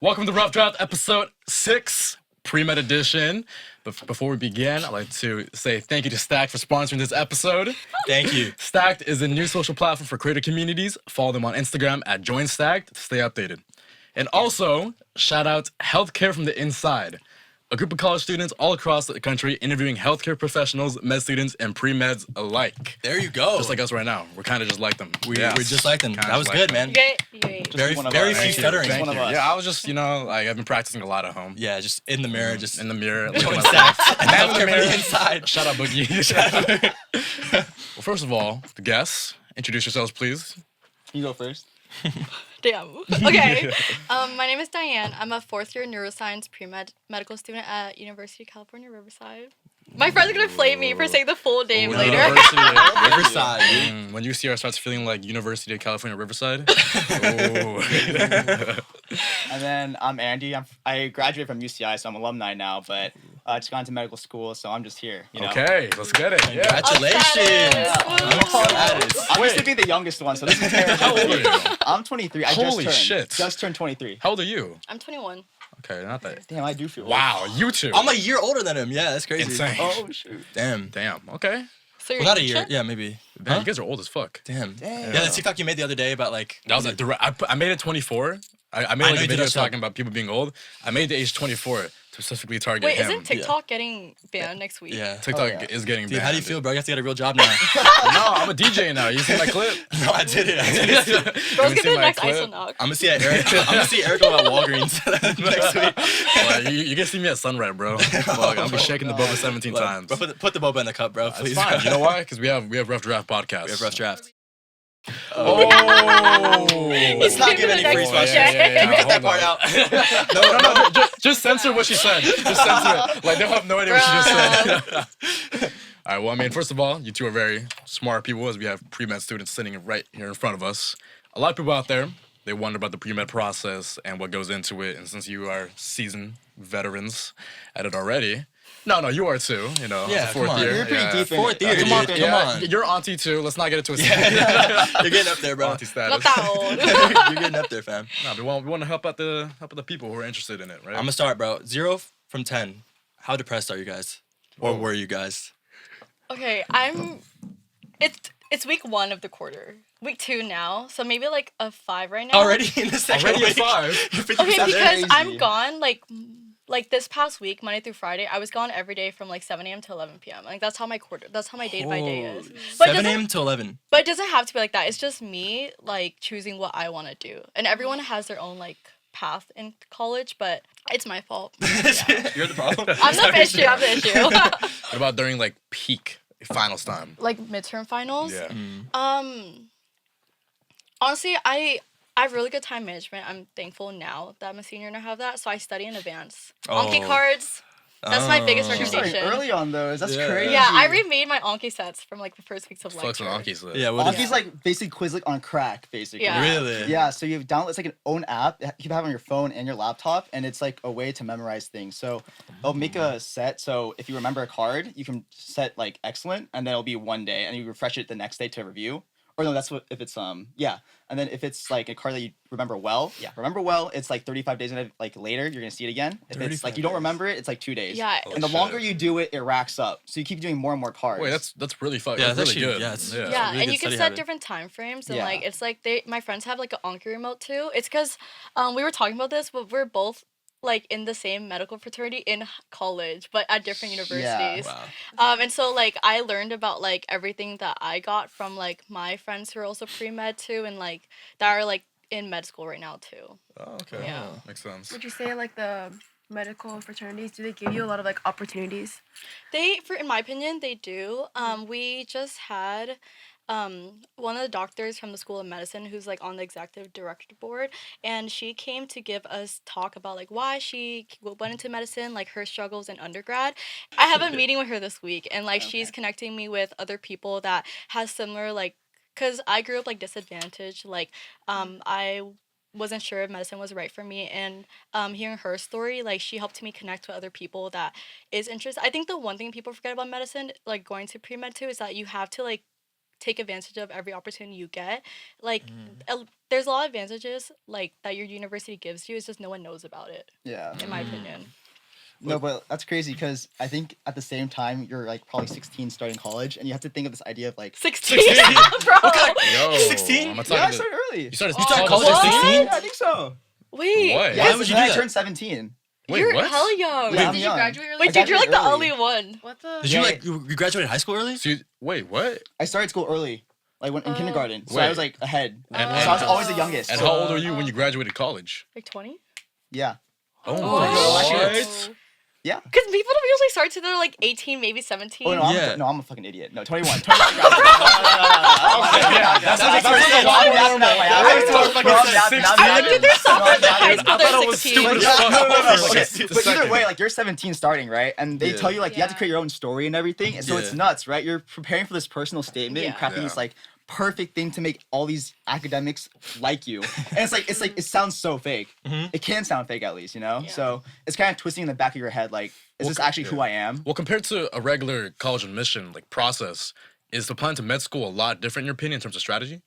Welcome to Rough Draft episode 6, Premed edition. But before we begin, I'd like to say thank you to Stacked for sponsoring this episode. Thank you. Stacked is a new social platform for creator communities. Follow them on Instagram at JoinStacked to stay updated. And also, shout out Healthcare from the Inside, a group of college students all across the country interviewing healthcare professionals, med students, and pre-meds alike. There you go. Just like us right now. We're kind of just like them. We're just like them. That was good, man. Great. Very few stuttering. Thank you. Yeah, I was just, I've been practicing a lot at home. Yeah, just in the mirror, just In the mirror. Join Stacked. And healthcare from the inside. Shout out, Boogie. Well, first of all, the guests, introduce yourselves, please. You go first. Damn. Okay. My name is Diane. I'm a fourth-year neuroscience pre-med medical student at University of California, Riverside. My friends are gonna flame me for saying the full name later. Riverside. When UCR starts feeling like University of California, Riverside. Ooh. And then I'm Andy. I graduated from UCI, so I'm alumni now, but I just got into medical school, so I'm just here. Okay, let's get it. Yeah. Congratulations. I'm used to be the youngest one, so this is terrible. How old are you? I'm 23. Holy shit. Just turned 23. How old are you? I'm 21. Okay, not that. Damn, I do feel old. Wow, you two. I'm a year older than him. Yeah, that's crazy. Insane. Oh, shoot. Damn. Damn, okay. So you're Well, not a teacher? year. Yeah, maybe. Man, Huh? you guys are old as fuck. Damn. Damn. Yeah, the TikTok you made the other day about like. That was like direct. I made it 24. I made I know like a you did video that shit. talking about people being old. I made the age 24 to specifically target Wait, him. isn't TikTok getting banned next week? Yeah. TikTok Oh, yeah. is getting Dude, banned. how do you feel, bro? You have to get a real job now. No, I'm a DJ now. You see my clip? No, I did it. Bro's see gonna be the my next clip? ISO knock. I'm gonna see Eric at Walgreens next week. Like, you can see me at Sunrise, bro. Fuck, I'll be shaking the boba 17 Look, times. bro, put the boba in the cup, bro. That's Please. fine. You know why? Because we have Rough Draft podcast. We have rough draft. Oh. Let's not give any free next spots. week. Get that Hold part on. out. No. Just censor what she said. Just censor it. Like, they'll have no idea what she just said. All right, well, I mean, first of all, you two are very smart people, as we have pre-med students sitting right here in front of us. A lot of people out there, they wonder about the pre-med process and what goes into it. And since you are seasoned veterans at it already, no, you are too, Yeah, it's the fourth come on. year. You're pretty deep in Fourth it. year, Come dude. on, Come on. You're auntie too. Let's not get into a You're getting up there, bro. auntie status. Not that old. You're getting up there, fam. No, we want to help out the people who are interested in it, right? I'm gonna start, bro. 0 from 10. How depressed are you guys? Or were you guys? Okay, it's week 1 of the quarter. Week 2 now, so maybe like a 5 right now. Already in the second Already a week? 5. You're 50% Okay, there? because crazy. I'm gone like this past week, Monday through Friday, I was gone every day from like 7 a.m. to 11 p.m. Like that's how my day by day is. But it 7 doesn't- a.m. to 11. But it doesn't have to be like that. It's just me like choosing what I want to do, and everyone has their own like path in college. But it's my fault. You're the problem. I'm the issue. I'm the issue. What about during like peak finals time? Like midterm finals. Yeah. Honestly, I have really good time management. I'm thankful now that I'm a senior and I have that. So I study in advance. Anki Oh. cards. That's my biggest Oh. You're starting recommendation. early on those. That's Yeah. crazy. Yeah, I remade my Anki sets from like the first weeks of Flex lecture. on Anki's list. Yeah, what is Anki's like basically Quizlet on crack, basically. Yeah. Really? Yeah, so you download, it's like an own app you can have on your phone and your laptop, and it's like a way to memorize things. So it'll make a set, so if you remember a card, you can set like excellent, and then it'll be 1 day, and you refresh it the next day to review. Or no, that's what, if it's, yeah. And then if it's like a card that you remember well, it's like 35 days like later, you're gonna see it again. If it's like you don't 35 remember it, it's like 2 days. Yeah. Holy And the shit. longer you do it, it racks up. So you keep doing more and more cards. Wait, that's really fun. Yeah, that's that's really actually- good. yeah, it's- Yeah, really and good you can study set habit. different time frames, and Yeah. like it's like my friends have like an Anki remote too. It's because we were talking about this, but we're both like in the same medical fraternity in college, but at different universities. Wow. And so like I learned about like everything that I got from like my friends who are also pre-med too, and like that are like in med school right now too. Oh, okay. Yeah. Makes sense. Would you say like the medical fraternities, do they give you a lot of like opportunities? In my opinion, they do. We just had one of the doctors from the School of Medicine who's like on the executive director board, and she came to give us talk about like why she went into medicine, like her struggles in undergrad. I have a meeting with her this week, and like she's connecting me with other people that has similar like, cause I grew up like disadvantaged, like I wasn't sure if medicine was right for me, and hearing her story, like she helped me connect with other people that is interested. I think the one thing people forget about medicine, like going to pre-med too, is that you have to like take advantage of every opportunity you get. Like, there's a lot of advantages like that your university gives you. It's just no one knows about it, Yeah. in my opinion. No, but that's crazy because I think at the same time you're like probably 16 starting college, and you have to think of this idea of like 16, bro. Yo, 16? I'm yeah, I talking started early. You started started college college at at 16? Yeah, I think so. Wait. What? Yes, would you and do I that? turned 17. Wait, You're what? hella young. Yeah, I'm Did you young. graduate early? Wait, dude, you're like the graduated only early. one. What the? Did you like you graduated high school early? So wait, what? I started school early, like in kindergarten, so Wait. I was like ahead. And- so I was always the youngest. And so, how old were you when you graduated college? Like 20? Yeah. Oh, Oh. shit. Yeah. Because people don't usually start till they're like 18, maybe 17. Oh, no, Yeah. I'm a fucking idiot. No, 21. 21. No, Yeah, that's a lot more normal. I think there's some in high school I thought they're it was 16. stupid as Yeah, fuck. no, Okay, okay. the But either second. way, like you're 17 starting, right? And they Yeah. tell you like you have to Yeah. create your own story and everything. And so it's Yeah. nuts, right? You're preparing for this personal statement and Yeah. crafting this like perfect thing to make all these academics like you. And it's like it sounds so fake. It can sound fake at least, you know? Yeah. So it's kind of twisting in the back of your head, like, is this actually who I am? Well, compared to a regular college admission like process, is the plan to med school a lot different in your opinion in terms of strategy?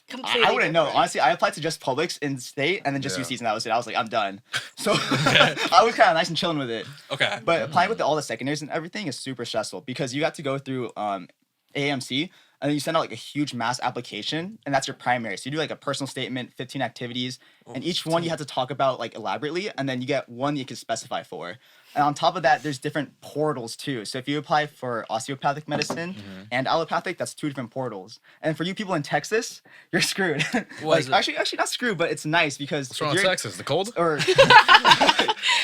Completely I wouldn't know. different. Honestly, I applied to just publics in state and then just Yeah. UCs, and that was it. I was like, I'm done. So I was kind of nice and chilling with it. Okay. But applying with all the secondaries and everything is super stressful because you have to go through AMC and then you send out like a huge mass application, and that's your primary. So you do like a personal statement, 15 activities, and each one you have to talk about like elaborately, and then you get one you can specify for. And on top of that, there's different portals too. So if you apply for osteopathic medicine and allopathic, that's 2 different portals. And for you people in Texas, you're screwed. Why is it? Actually not screwed, but it's nice because What's wrong with you're- Texas? The cold? or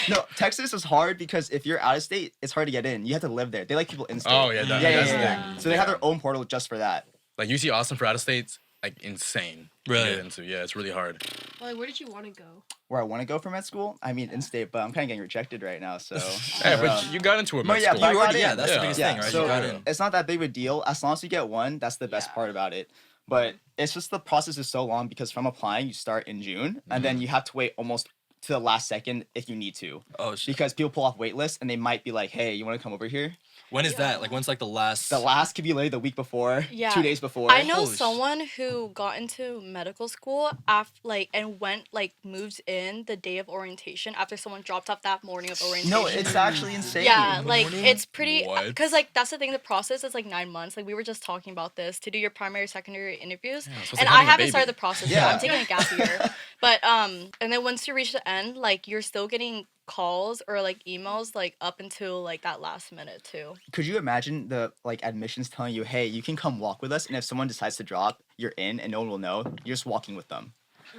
no, Texas is hard because if you're out of state, it's hard to get in. You have to live there. They like people in state. Oh yeah, yeah, that's yeah, the yeah. thing. So they have their own portal just for that. Like UC Austin for out of states, like insane. to Really? get into. Yeah, it's really hard. Well, like, where did you want to go? Where I want to go for med school, I mean in state, but I'm kind of getting rejected right now. So. Hey, but you got into it. No, med yeah, school. but I You got already, in. yeah, that's the Yeah. biggest Yeah, thing, right? so You got in. it's not that big of a deal. As long as you get one, that's the best Yeah. part about it. But it's just the process is so long because from applying, you start in June, and then you have to wait almost to the last second if you need to. Oh shit. Because people pull off wait lists, and they might be like, hey, you want to come over here? When is that? Like when's like the last? The last could be literally the week before, Yeah. 2 days before. I know Holy sh- someone who got into medical school and went moved in the day of orientation after someone dropped off that morning of orientation. No, it's actually insane. yeah, the like morning? it's pretty What? because that's the thing. The process is like 9 months. Like we were just talking about this to do your primary, secondary interviews, Yeah, so it's and like I having a haven't baby. started the process Yeah. yet. I'm taking a gap year, but and then once you reach the end, like you're still getting calls or like emails like up until like that last minute too. Could you imagine the like admissions telling you, hey, you can come walk with us, and if someone decides to drop, you're in, and no one will know. You're just walking with them.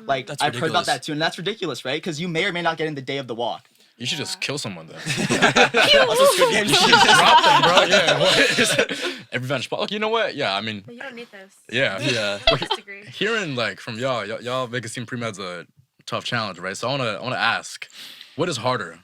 Like That's I've heard about ridiculous. that too, and that's ridiculous, right? Because you may or may not get in the day of the walk. You should just kill someone then. Also, Squid Game. Drop them, bro. Yeah. What? Revenge. Look, you know what? Yeah, I mean, But you don't need this. yeah. Yeah. I don't disagree. Hearing like from y'all make it seem pre-med's a tough challenge, right? So I wanna ask, what is harder,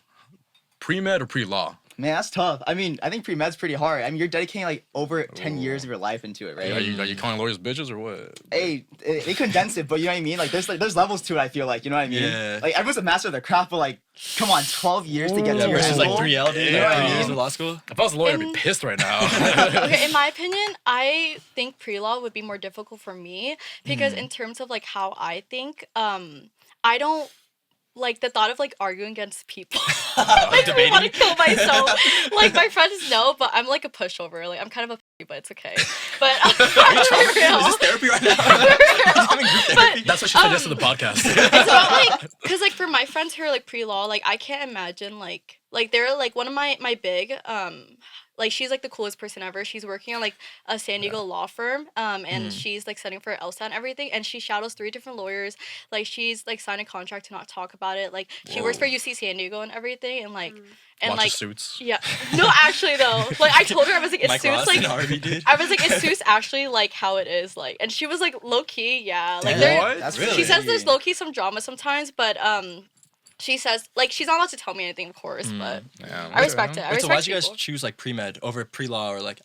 pre-med or pre-law? Man, that's tough. I mean, I think pre-med's pretty hard. I mean, you're dedicating like over 10 years of your life into it, right? Are you calling lawyers bitches or what? Hey, they condense it, but you know what I mean? Like there's levels to it, I feel like, you know what I mean? Yeah. Like everyone's a master of their craft, but like, come on, 12 years to get to Yeah, your Versus like school? 3 LD, Yeah. like You know what I 3 years mean? in law school. If I was a lawyer, I'd be In- pissed right now. Okay, in my opinion, I think pre-law would be more difficult for me because in terms of like how I think, I don't like the thought of like arguing against people. Like I want to kill myself. Like my friends know, but I'm like a pushover. Like I'm kind of a pussy, but it's okay. But for real. Is this therapy right now? Are having group therapy? That's what she suggested the podcast. It's about like because like for my friends who are like pre-law, like I can't imagine like they're like one of my big like she's like the coolest person ever. She's working on like a San Diego law firm and she's like studying for LSAT and everything, and she shadows 3 different lawyers. Like she's like signed a contract to not talk about it. Like she works for UC San Diego and everything, and like and Watch like the Suits. yeah, no, actually though, like I told her I was like, is Mike Suits Ross like and Harvey, dude. I was like, is Suits actually like how it is like, and she was like low key, yeah, like Damn. there. What? That's Really? She says there's crazy. low key some drama sometimes, but she says like she's not allowed to tell me anything, of course, but Yeah, I respect it. I Wait, so respect why'd you guys people. choose like pre-med over pre-law or like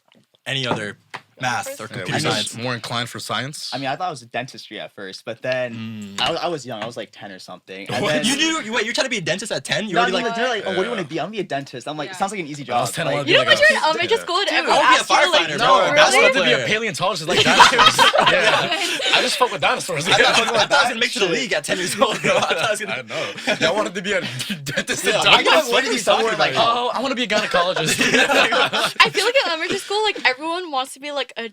any other Math first? or Yeah, computer was I mean, science. more inclined for science. I mean, I thought it was dentistry at first, but then I was young. I was like 10 or something. And What? then, Wait, you're trying to be a dentist at 10? You no, I already mean, like. they're like, oh, what do you Yeah. want to be? I'm gonna be a dentist. I'm like, Yeah. it sounds like an easy When I was job. 10, I Like, wanted to You be know, like when you're in a, elementary Yeah. school and Dude, everyone I wanna be a asks you, like, firefighter, no, bro, or a I basketball wanted to be a player. paleontologist like dinosaurs. Yeah, I just fuck with dinosaurs. I thought I was gonna make it to the league at 10 years old, bro. I thought I was I gonna. know. Yeah, I wanted to be a dentist and Yeah, I doctor. know I What wanted are to be you somewhere talking like, about? Oh, I want to be a gynecologist. I feel like in elementary school, like everyone wants to be like a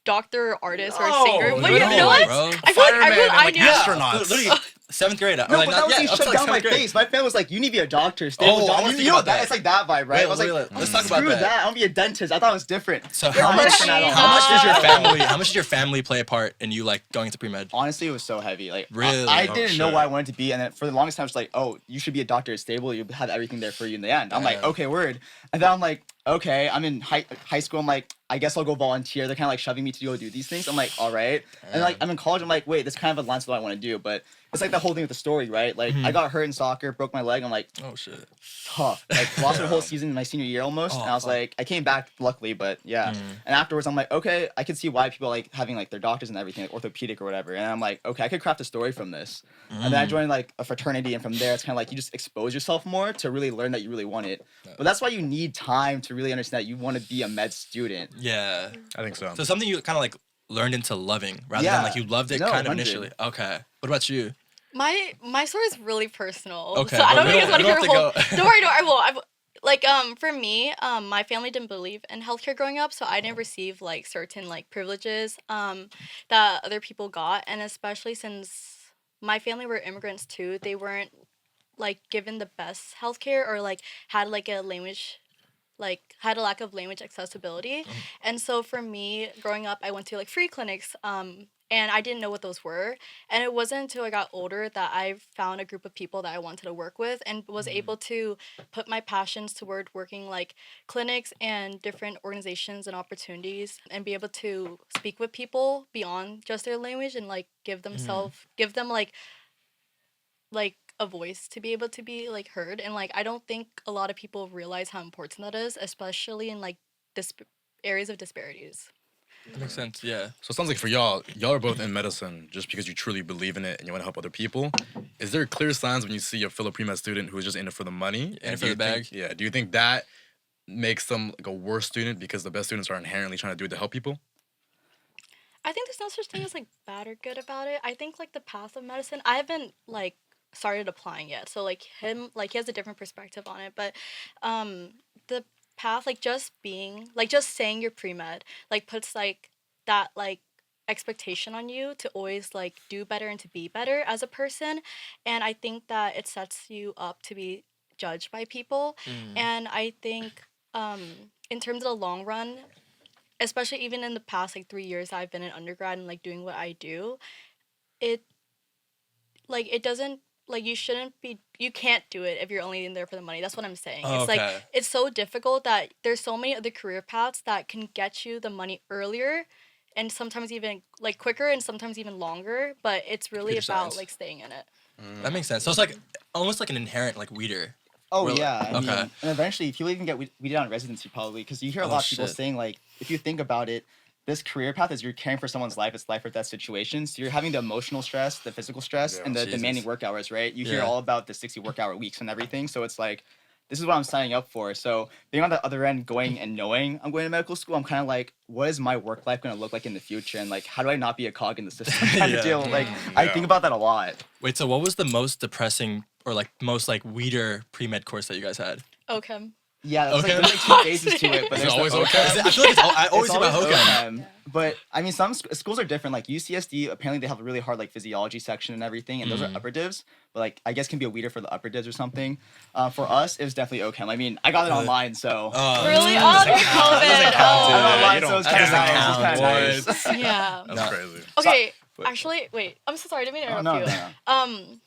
doctor, or artist, or a No, singer. But no, you know what? bro. I feel like Fireman everyone and, I like, knew. astronauts. Literally, 7th grade. no, but that was being shoved down my face. My family was like, you need to be a doctor. Stay Oh, with I doctor. wanna You think know about that. that. It's like that vibe, right? I was like, let's talk about screw that. that. I want to be a dentist. I thought it was different. So You're how much? pushing it How much does your up. family? How much did your family play a part in you like going into pre-med? Honestly, it was so heavy. Like, Really? I Oh, didn't know shit. what I wanted to be, and then for the longest time, it's like, oh, you should be a doctor. It's stable. You have everything there for you in the end. I'm like, Yeah. okay, word. And then I'm like, okay, I'm in high school. I'm like, I guess I'll go volunteer. They're kind of like shoving me to go do these things. I'm like, all right. And like, I'm in college. I'm like, wait, this kind of aligns with what I want to do. But it's like the whole thing with the story, right? Like, I got hurt in soccer, broke my leg. I'm like, Oh shit. tough. Like, lost my whole season in my senior year almost. Oh, and I was fuck. like, I came back luckily, but yeah. And afterwards, I'm like, okay, I can see why people like having like their doctors and everything, like orthopedic or whatever. And I'm like, okay, I could craft a story from this. And then I joined like a fraternity, and from there, it's kind of like you just expose yourself more to really learn that you really want it. But that's why you need time to really understand that you want to be a med student. Yeah. I think so. So something you kind of like learned into loving rather than Yeah. like you loved it No, kind of 100. initially. Okay. What about you? My story is really personal. Okay, So I don't but know we if you guys don't- want to we hear don't a have to whole. Don't worry, I will. Like for me, my family didn't believe in healthcare growing up, so I didn't receive like certain like privileges that other people got, and especially since my family were immigrants too, they weren't like given the best healthcare or like had like a language had a lack of language accessibility. And so for me growing up, I went to like free clinics and I didn't know what those were, and it wasn't until I got older that I found a group of people that I wanted to work with and was able to put my passions toward working like clinics and different organizations and opportunities and be able to speak with people beyond just their language and like give them like a voice to be able to be like heard. And like I don't think a lot of people realize how important that is, especially in like this areas of disparities. That makes sense. Yeah. So it sounds like for y'all are both in medicine just because you truly believe in it and you want to help other people. Is there clear signs when you see a fellow pre-med student who is just in it for the money? In it And for do the you bag? think- yeah. Do you think that makes them like a worse student because the best students are inherently trying to do it to help people? I think there's no such thing as like bad or good about it. I think like the path of medicine, I haven't like started applying yet. So like him, like he has a different perspective on it. But the path, like just being, like just saying you're pre-med, like puts like that like expectation on you to always like do better and to be better as a person. And I think that it sets you up to be judged by people. And I think in terms of the long run, especially even in the past like 3 years I've been in undergrad and like doing what I do, it doesn't like you can't do it if you're only in there for the money. That's what I'm saying. Oh, It's okay. like it's so difficult that there's so many other career paths that can get you the money earlier and sometimes even like quicker and sometimes even longer, but it's really Computer about science. like staying in it. That makes sense. So it's like almost like an inherent like weeder. Oh Really? yeah, I mean, Okay. and eventually people even get weeded out in residency probably because you hear a Oh, lot of people shit. saying like, if you think about it, this career path is you're caring for someone's life, it's life or death situation. So you're having the emotional stress, the physical stress, Yeah. and the Jesus. demanding work hours, right? You hear Yeah. all about the 60 work hour weeks and everything. So it's like, this is what I'm signing up for. So being on the other end, going and knowing I'm going to medical school, I'm kind of like, what is my work life going to look like in the future? And like, how do I not be a cog in the system kind Yeah. of deal? Like, I Yeah. think about that a lot. Wait, so what was the most depressing or like most like weeder pre-med course that you guys had? Okay. Yeah, there's Okay. like, there's like 2 phases to it, but Is it there's always the okay? Is it- I feel like I always It's hear about always Hokum. OChem. But I mean, some schools are different. Like UCSD, apparently they have a really hard like physiology section and everything, and those are upper divs. But like, I guess can be a weeder for the upper divs or something. For us, it was definitely OChem. I mean, I got it Really? online, so. Really? that Oh, doesn't there's count. That doesn't COVID. count, Oh. dude. I got it you online, don't- so it's that kind of doesn't nice. It's count. kind of nice. What? Yeah. That's crazy. Okay, but- actually, wait. I'm so sorry. I didn't mean to Oh, interrupt no, you. no.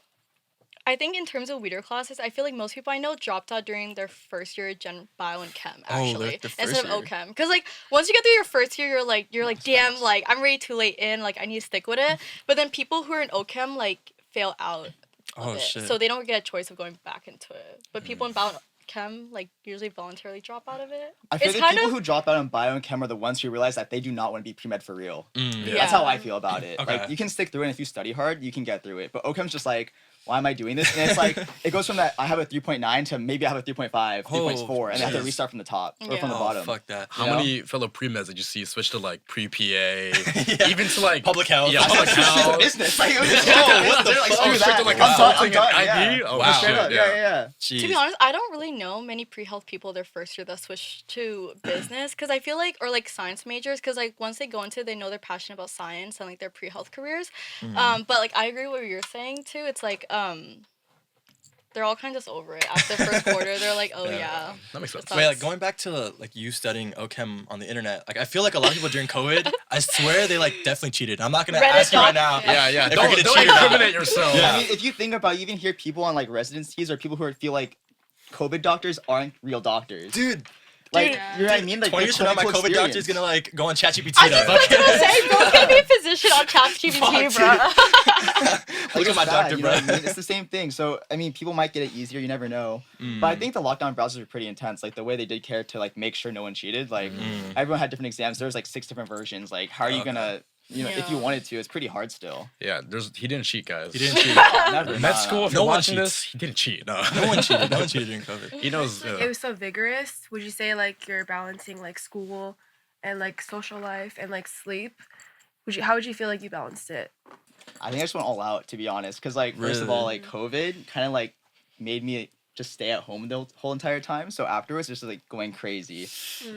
I think in terms of weeder classes, I feel like most people I know dropped out during their first year of Gen Bio and Chem Oh, their- actually their first instead year. of OChem. Because like once you get through your first year, you're like damn, like I'm ready too late in, like I need to stick with it. But then people who are in OChem like fail out of Oh it, shit. so they don't get a choice of going back into it. But people in Bio and chem like usually voluntarily drop out of it. I feel It's like kind people of who drop out on bio and chem are the ones who realize that they do not want to be pre-med for real. Yeah. That's how I feel about it. Okay. Like, you can stick through it, and if you study hard, you can get through it. But OChem's just like, why am I doing this? And it's like, it goes from that I have a 3.9 to maybe I have a 3.5, 3.4, and I have to jeez. restart from the top or from the Yeah. bottom. Fuck that. How You know? many fellow pre-meds did you see switch to like pre-PA, Yeah. even to like Public health. Yeah, public It's just a health. business. Like, it was just what the they're like, fuck? screw Oh, straight that. to like I'm done, consulting I'm and done, IB. yeah. Oh Wow. shit, Straight up, yeah. Jeez. To be honest, I don't really know many pre-health people their first year that switch to business because I feel like, or like science majors, because like once they go into it, they know they're passionate about science and like their pre-health careers. But like I agree with what you're saying too. It's like they're all kind of just over it after the first quarter. They're like, oh yeah. That makes sense. It's Wait, like going back to like you studying OChem on the internet, like I feel like a lot of people during COVID, I swear they like definitely cheated. I'm not gonna Reddit ask you right doc- now. Yeah. If you're Don't gonna cheat or not. incriminate yourself. Yeah. I mean, if you think about it, you even hear people on like residencies or people who feel like COVID doctors aren't real doctors. Dude, Like, Yeah. you know what I mean? Like, 20 their years from now, my clinical COVID doctor is experience. gonna like go on ChatGPT. I just was gonna say, bro's gonna be a physician on ChatGPT, Fuck, bro. Like, Look at it's my bad, doctor, you know bro. what I mean? It's the same thing. So, I mean, people might get it easier. You never know. But I think the lockdown browsers were pretty intense. Like, the way they did care to, like, make sure no one cheated. Like, everyone had different exams. There was, like, 6 different versions. Like, how are you gonna, you know, if you Yeah. wanted to, it's pretty hard still. Yeah, he didn't cheat, guys. He didn't cheat. Never. Med school, if No you're one watching cheats. this, he didn't cheat. No. No one cheated. No one cheated during COVID. He knows. Like, it was so vigorous. Would you say like you're balancing like school and like social life and like sleep? How would you feel like you balanced it? I think I just went all out, to be honest. Because, like, first of all, Really? like, COVID kind of, like, made me just stay at home the whole entire time. So afterwards, just, like, going crazy.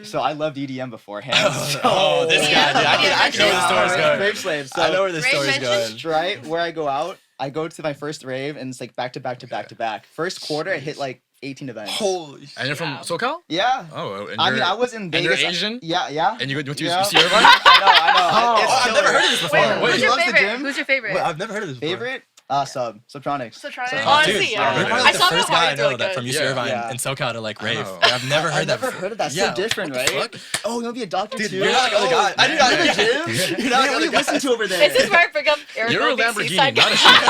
So I loved EDM beforehand. Oh, this guy, dude. I can know where the story's going. Rave slaves. So I know where this Ray story's mentioned- going. right where I go out, I go to my first rave, and it's, like, back to back to back to back. First quarter, I hit, like, 18 events. Holy And you're from Yeah. SoCal? Yeah. Oh, and I mean, you're- I was in and Vegas. you're Asian? Yeah. And you went to Yeah. UC Irvine? I know. It's Oh, I've never killer. heard of this before. Wait, Wait, who's he your loves the favorite? gym? Who's your favorite? Wait, I've never heard of this before. Favorite? Subtronics. So try it. Oh, honestly, Dude, yeah. you're I probably like the saw first the guy I Hawaii's know really that good. from UC Yeah. Irvine Yeah. and SoCal to like rave. know. I've never heard I've that never before. heard of that. Yeah. So different, What the right? fuck? Oh, you want to be a doctor Dude, too? you're not like other guy. I do not You're like the other gym? guys. You're not You're what do you the listen guys. to over there? This is where I bring up Eric You're a Roby's Lamborghini, Seaside not a Guy. sheep.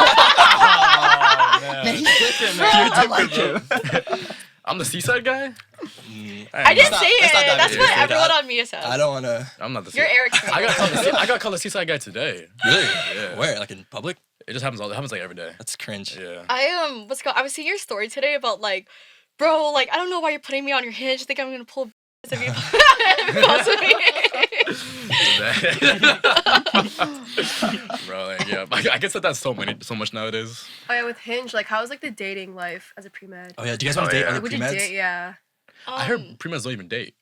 Oh, Man, man. he's different, man. I like him. I'm the seaside guy? I didn't not- say it's it. not that That's big. what It's everyone not- on media says. I don't want to. I'm not the You're seaside. Eric. I got called the seaside guy today. Really? Yeah. Where? Like in public? It just happens. It happens like every day. That's cringe. Yeah. I was seeing your story today about like, bro, like I don't know why you're putting me on your hinge. I think I'm gonna pull if you post me. Bro, like, yeah. I guess that's so much nowadays. Oh yeah, with Hinge, like how's like the dating life as a pre-med? Oh yeah. Do you guys want to Oh, date yeah. other Would you pre-meds? date? Yeah. I heard pre-meds don't even date.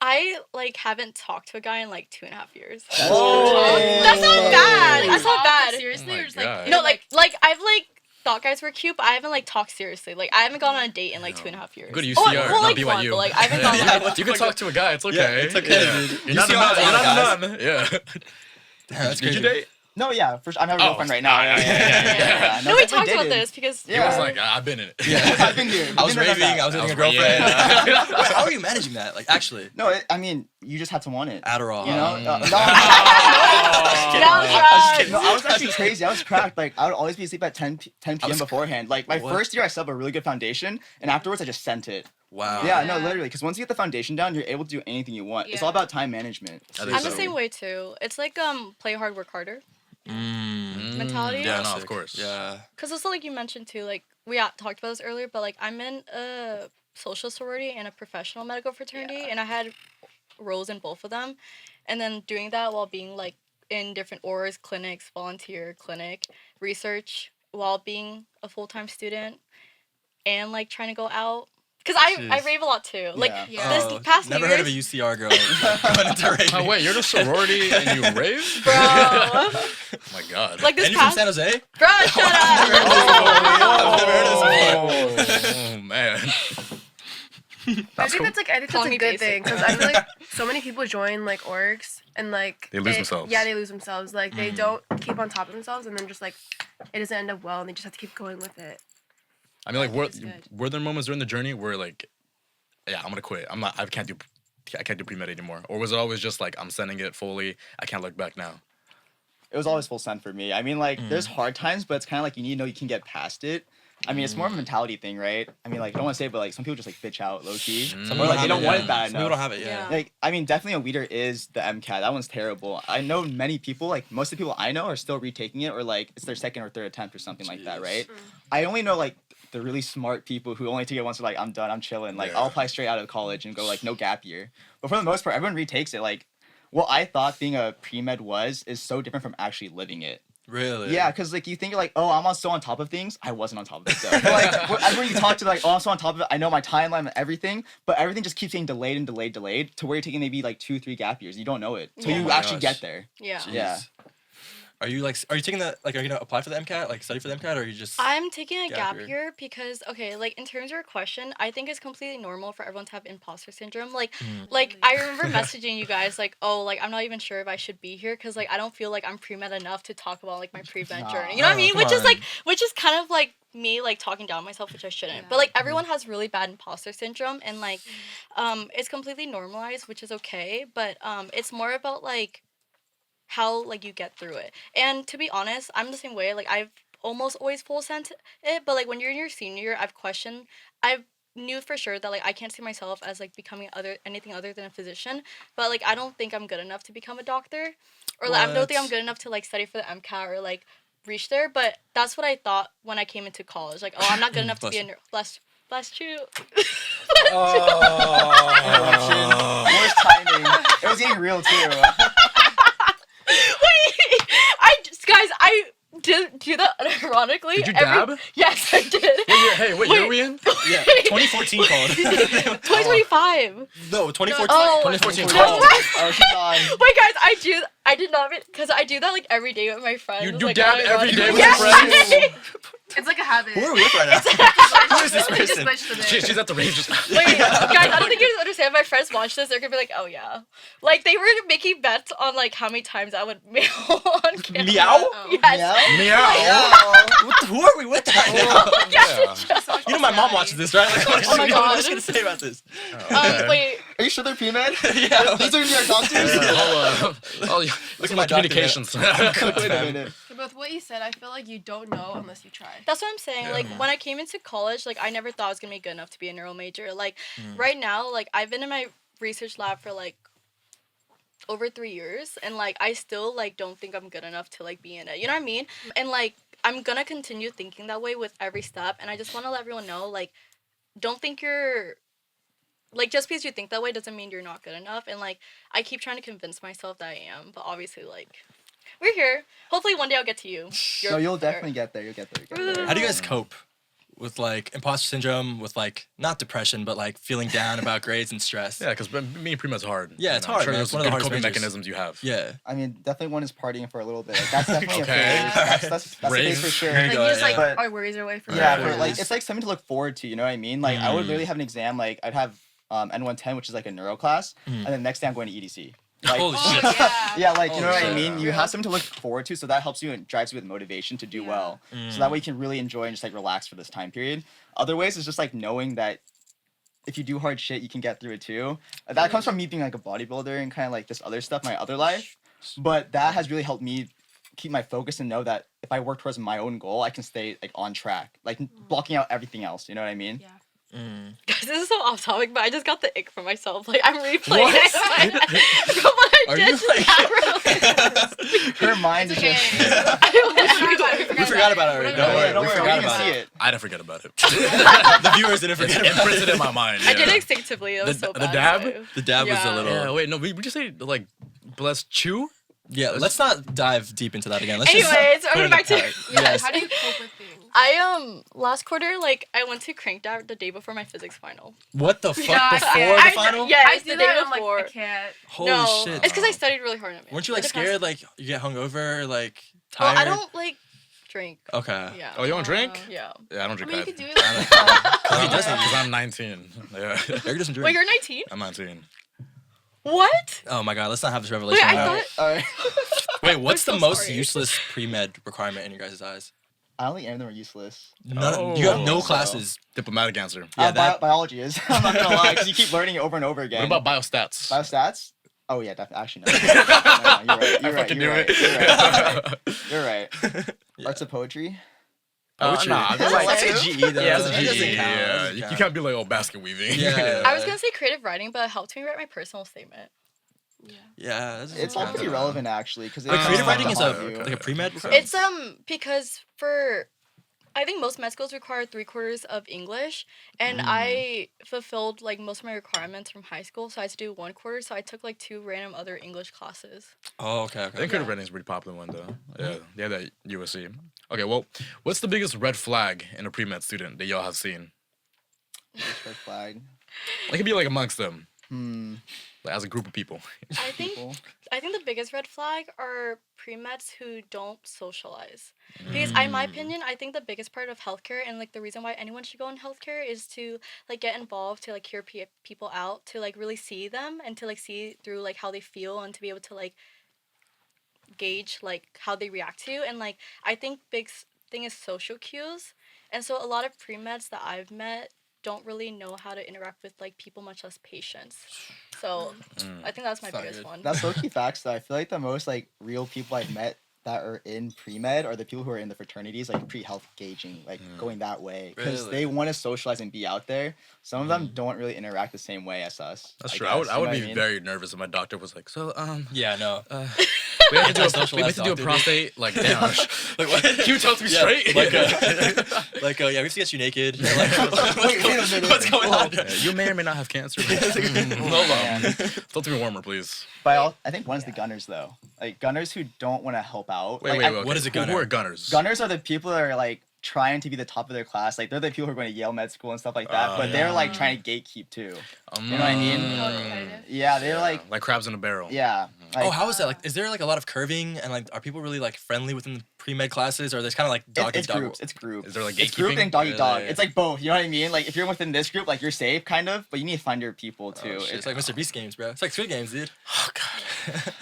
I like haven't talked to a guy in like 2.5 years. Oh. That's not bad. That's not bad. Seriously, Oh my or just like God. No, like I've like thought guys were cute, but I haven't like talked seriously. Like I haven't gone on a date in like 2.5 years. Go to UCR, Oh, not well, like BYU. one, but like I haven't gone. Yeah, on what You can talk to a guy. It's okay. Yeah, it's okay, dude. You're not a UCR nun. has a You're lot not of a nun. Yeah. Damn, that's Did you crazy. date? No, yeah. I'm having a Oh, girlfriend right now. yeah. No, we definitely talked about dated. this because He Yeah. was like, I've been in it. Yeah. I've been here. I was Been there, done raving. that. I was dating a I was girlfriend. yeah. Wait, how are you managing that? Like actually, No, I mean, you just have to want it. Adderall. You know? huh? No, That no, I was actually crazy. I was cracked. Like, I would always be asleep at 10 p.m. was- beforehand. Like, my What? first year, I set up a really good foundation, and afterwards, I just sent it. Wow. Yeah, no, Yeah. literally. Because once you get the foundation down, you're able to do anything you want. It's Yeah. all about time management. I think I'm the so. same way too. It's like play hard, work harder mentality. Yeah, no, Classic. of course. Yeah. Because also like you mentioned too, like we talked about this earlier, but like I'm in a social sorority and a professional medical fraternity, and I had roles in both of them, and then doing that while being like in different ORs, clinics, volunteer clinic, research, while being a full-time student, and like trying to go out. Cause I Jeez. rave a lot too. Like Yeah. this Oh, past never New heard of Year's, a UCR girl going into raving. Oh wait, you're in a sorority and you rave? bro. Oh my god. Like this And you're from past, San Jose? bro, shut up. I've never heard of this before. Oh man. I think that's Call a me good basic. thing because I feel like so many people join like orgs and like They lose themselves. Yeah, they lose themselves. Like they don't keep on top of themselves, and then just like it doesn't end up well, and they just have to keep going with it. I mean, like, That's good. were there moments during the journey where like, yeah, I'm gonna quit. I can't do pre-med anymore, or was it always just like I'm sending it fully? I can't look back now. It was always full send for me. I mean, like, there's hard times, but it's kind of like you need to know you can get past it. I mean, it's more of a mentality thing, right? I mean, like, I don't want to say it, but like, some people just like bitch out low key. Some Or like, they have don't it, want yeah. it bad Some people enough. don't have it. Yeah. Yeah. Like, I mean, definitely a leader is the MCAT. That one's terrible. I know many people, like, most of the people I know are still retaking it, or like, it's their second or third attempt or something like that, right? I only know, like, the really smart people who only take it once, are like, I'm done, I'm chilling. Like, Yeah. I'll apply straight out of college and go, like, no gap year. But for the most part, everyone retakes it. Like, what I thought being a pre-med is so different from actually living it. Really? Yeah, because like you think like, oh, so on top of things. I wasn't on top of it though. But, like everyone you talk to, like, oh, I'm so on top of it. I know my timeline and everything, but everything just keeps getting delayed and delayed, to where you're taking maybe like 2-3 gap years. You don't know it till Yeah. you Oh my actually gosh. get there. Yeah. Jeez. Yeah. Are you taking that, like, are you gonna apply for the MCAT, like study for the MCAT, or are you just? I'm taking a Gap gap year. year because okay, like in terms of your question, I think it's completely normal for everyone to have imposter syndrome. Like I remember messaging you guys like, oh, like I'm not even sure if I should be here because like I don't feel like I'm pre-med enough to talk about like my pre-med Nah. journey. You know what I Oh, mean? come Which is kind of like me like talking down myself, which I shouldn't. Yeah. But like everyone has really bad imposter syndrome, and like it's completely normalized, which is okay. But it's more about like how like you get through it. And to be honest, I'm the same way. Like I've almost always full sent it, but like when you're in your senior year, I knew for sure that like I can't see myself as like becoming anything other than a physician. But like I don't think I'm good enough to become a doctor, or like I don't think I'm What? good enough to like study for the MCAT or like reach there. But that's what I thought when I came into college. Like, oh, I'm not good enough to Bless be a you. bless you. Worst timing. It was getting real too. Wait, I did do that unironically. Did you dab? Yes, I did. What year are we in? Yeah. 2014 called. 2025. No, 2014. Oh, 2014 no. called. Oh, she's on. Wait, guys, I did not because I do that like every day with my friends. You like, dab oh my every God. day with Yes! your friends? It's like a habit. Who are we with right now? Who is this person? She's at the range. Wait, guys, I don't think you guys understand. My friends watch this, they're gonna be like, oh yeah. Like they were making bets on like how many times I would meow on camera. Meow? Yes. Meow. Who are we with right now? Yeah. You know my mom watches this, right? Like, Oh my God. What is she gonna say about this? Wait. Are you sure they're pre-med? Yeah. These are New York doctors? Look at my my doctor communications. Wait a minute. But with what you said, I feel like you don't know unless you try. That's what I'm saying. Like when I came into college, like I never thought I was gonna be good enough to be a neuro major. Like right now, like I've been in my research lab for like over 3 years, and like I still like don't think I'm good enough to like be in it. You know what I mean? And like I'm gonna continue thinking that way with every step. And I just want to let everyone know, like, don't think you're like just because you think that way doesn't mean you're not good enough. And like I keep trying to convince myself that I am, but obviously like we're here. Hopefully one day I'll get to you. No, you'll definitely get there. You'll get there. You'll get there. How do you guys cope with like imposter syndrome, with like not depression, but like feeling down about grades and stress? Yeah, because being pre-med's hard. Yeah, it's I'm hard, sure man. there's It's one of the good hardest coping majors. mechanisms you have. Yeah. I mean, definitely one is partying for a little bit. Like, that's definitely Okay. a phase. That's a Rave. phase for sure. Like you just like But- our worries are away from Yeah, it. for, like it's like something to look forward to. You know what I mean? Like I would Mm. literally have an exam. Like I'd have N110, which is like a neuro class, and then next day I'm going to EDC. Like, Holy Oh, shit. yeah. yeah, like you know Holy what I shit. mean. You have something to look forward to, so that helps you and drives you with motivation to do Yeah. well. So that way you can really enjoy and just like relax for this time period. Other ways is just like knowing that if you do hard shit, you can get through it too. That comes from me being like a bodybuilder and kind of like this other stuff in my other life. But that has really helped me keep my focus and know that if I work towards my own goal, I can stay like on track, like blocking out everything else. You know what I mean? Yeah. Guys, this is so off topic, but I just got the ick for myself. Like I'm replaying it from what I Are did you to like? Her mind It's is okay. just. We forgot about it already. Don't Yeah, worry. don't We worry, forgot we didn't about see it. it. I didn't forget about it. The viewers didn't It's forget about imprinted it. in my mind. I did yeah. it instinctively. It was The- so the bad. dab? so- The dab was a Yeah. little. Yeah, wait, no, we just say like bless chew? Yeah, let's not dive deep into that again. Let's just Anyways, put it we're in back the to pack. Yeah, Yes. how do you cope with things? I last quarter like I went to cranked out the day before my physics final. What the fuck Yeah, before I- the final? Yeah, I it's do the that day and I'm like, before. I can't. Holy no, shit. it's because I studied really hard in it. Weren't you like It depends. scared? Like you get hungover? Like Well, tired? I don't like drink. Okay. Yeah. Oh, you want to drink? Yeah. Yeah, I don't I drink mean, you either. could do it. Like, He doesn't. Because I'm 19. Yeah. Eric doesn't drink. Wait, you're 19? I'm 19. What? Oh my god, let's not have this Wait, revelation. I now. thought. All right. Wait, what's I'm the so most sorry. useless pre-med requirement in your guys' eyes? I don't think any of them are useless. None. You have no Oh. classes. Diplomatic answer. Yeah, that- Biology is. I'm not gonna lie, because you keep learning it over and over again. What about biostats? biostats? Oh yeah, definitely. Actually, no. No, you're right. I fucking knew it. You're right. Arts of poetry. Poetry. nah, I feel That's like- a GE though. Yeah, That it's a doesn't GE, count. That Yeah, doesn't you count. can't be like, oh, basket weaving. Yeah. I was gonna say creative writing, but it helped me write my personal statement. Yeah, that doesn't It's all count. pretty relevant actually, because Like creative writing is okay. like a pre-med. It's because for I think most med schools require 3/4 of English, and I fulfilled like most of my requirements from high school, so I had to do 1/4. So I took like 2 random other English classes. Oh, okay. I think creative writing is a pretty popular one though. Yeah, yeah, that USC. Okay, well, what's the biggest red flag in a pre-med student that y'all have seen? Red flag. Like, it could be like amongst them, Hmm. like as a group of people. I think People. I think the biggest red flag are pre-meds who don't socialize. Because in my opinion, I think the biggest part of healthcare and like the reason why anyone should go in healthcare is to like get involved, to like hear people out, to like really see them and to like see through like how they feel and to be able to like gauge like how they react to you. And like I think thing is social cues. And so a lot of pre-meds that I've met don't really know how to interact with like people, much less patients. So I think that's my It's not biggest good. one. That's low key facts though. I feel like the most like real people I've met that are in pre-med are the people who are in the fraternities, like pre-health gauging, like going that way, because Really? they want to socialize and be out there. Some of them don't really interact the same way as us. That's I true. guess, I you would know what be mean? very nervous if my doctor was like, so Yeah, no. we have to do a, Antisocial we have to do a doctor. prostate. Like, damn. Like what? Can you tell to me Yeah, straight? like yeah, we have to get you naked. You're like, Wait a minute. what's going on? Yeah, you may or may not have cancer. Hold Man. Talk to me warmer, please. But I think one's the gunners though. Like gunners who don't want to help out. Wait, Like, wait, I- wait. What is a Who gunner? are gunners? Gunners are the people that are like trying to be the top of their class. Like they're the people who are going to Yale med school and stuff like that. But they're like trying to gatekeep too. You know what I mean? Yeah, they're like crabs in a barrel. yeah. Like, Oh, how is that? Like, is there like a lot of curving and like, are people really like friendly within the pre-med classes, or there's kind of like dog it's eat dog? groups. It's groups. Is there, like, it's group gatekeeping? and dog eat dog. Really? It's like both. You know what I mean? Like if you're within this group, like you're safe kind of, but you need to find your people too. Oh, shit. It's like Mr. Beast games, bro. It's like Squid Games, dude. Oh god.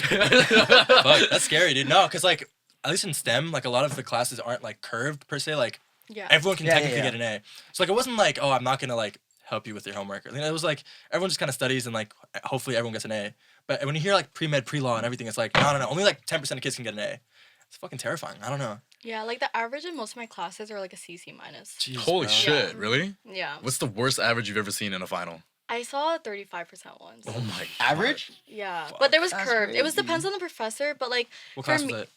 Fuck, that's scary, dude. No, because like at least in STEM, like a lot of the classes aren't like curved per se. Like Yeah. everyone can Yeah, yeah, technically yeah. get an A. So like it wasn't like, oh, I'm not gonna like help you with your homework. I think it was like everyone just kind of studies and like hopefully everyone gets an A. But when you hear like pre-med, pre-law, and everything, it's like no, only like 10% of kids can get an A. It's fucking terrifying. I don't know. Yeah, like the average in most of my classes are like a CC minus. Jeez, Holy bro. shit! Really? Yeah. What's the worst average you've ever seen in a final? I saw a 35% once. Oh my. Average? Yeah. But there was That's curved. It was crazy. depends on the professor, but like What for class me, was it?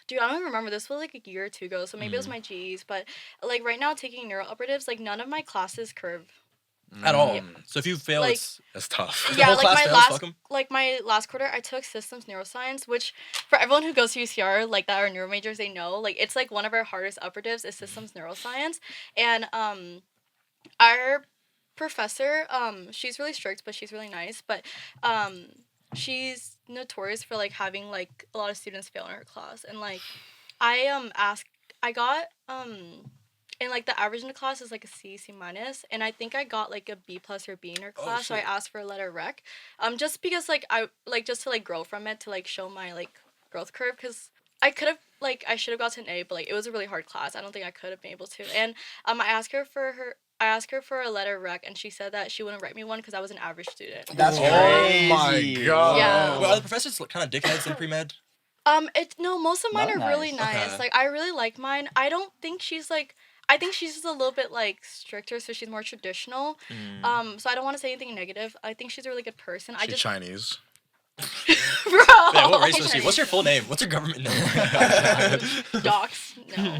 dude, I don't even remember. This was like a year or two ago, so maybe it was my G's. But like right now, taking neurooperatives, like none of my classes curve. At all. So if you fail, Like- it's That's tough. The Yeah, whole like class my fails, last, fuck 'em? like my last quarter, I took systems neuroscience, which for everyone who goes to UCR, like that are neuro majors, they know, like it's like one of our hardest operatives is systems neuroscience, and our professor, she's really strict, but she's really nice, but she's notorious for like having like a lot of students fail in her class, and like I got and like the average in the class is like a C, C minus, and I think I got like a B plus or B in her class, so I shit. asked for a letter rec, just because like I like just to like grow from it, to like show my like growth curve, because I could have like I should have gotten an A, but like it was a really hard class. I don't think I could have been able to, and I asked her for a letter rec, and she said that she wouldn't write me one because I was an average student. That's Oh crazy. my God. Yeah. well, are the professors kind of dickheads in pre-med? No, most of mine Not are really nice. nice. Okay. Like I really like mine. I don't think she's like. I think she's just a little bit like stricter, so she's more traditional. So I don't want to say anything negative. I think she's a really good person. I She's just, Chinese. bro. Yeah, what race was she? What's your full name? What's your government name? Docs? No.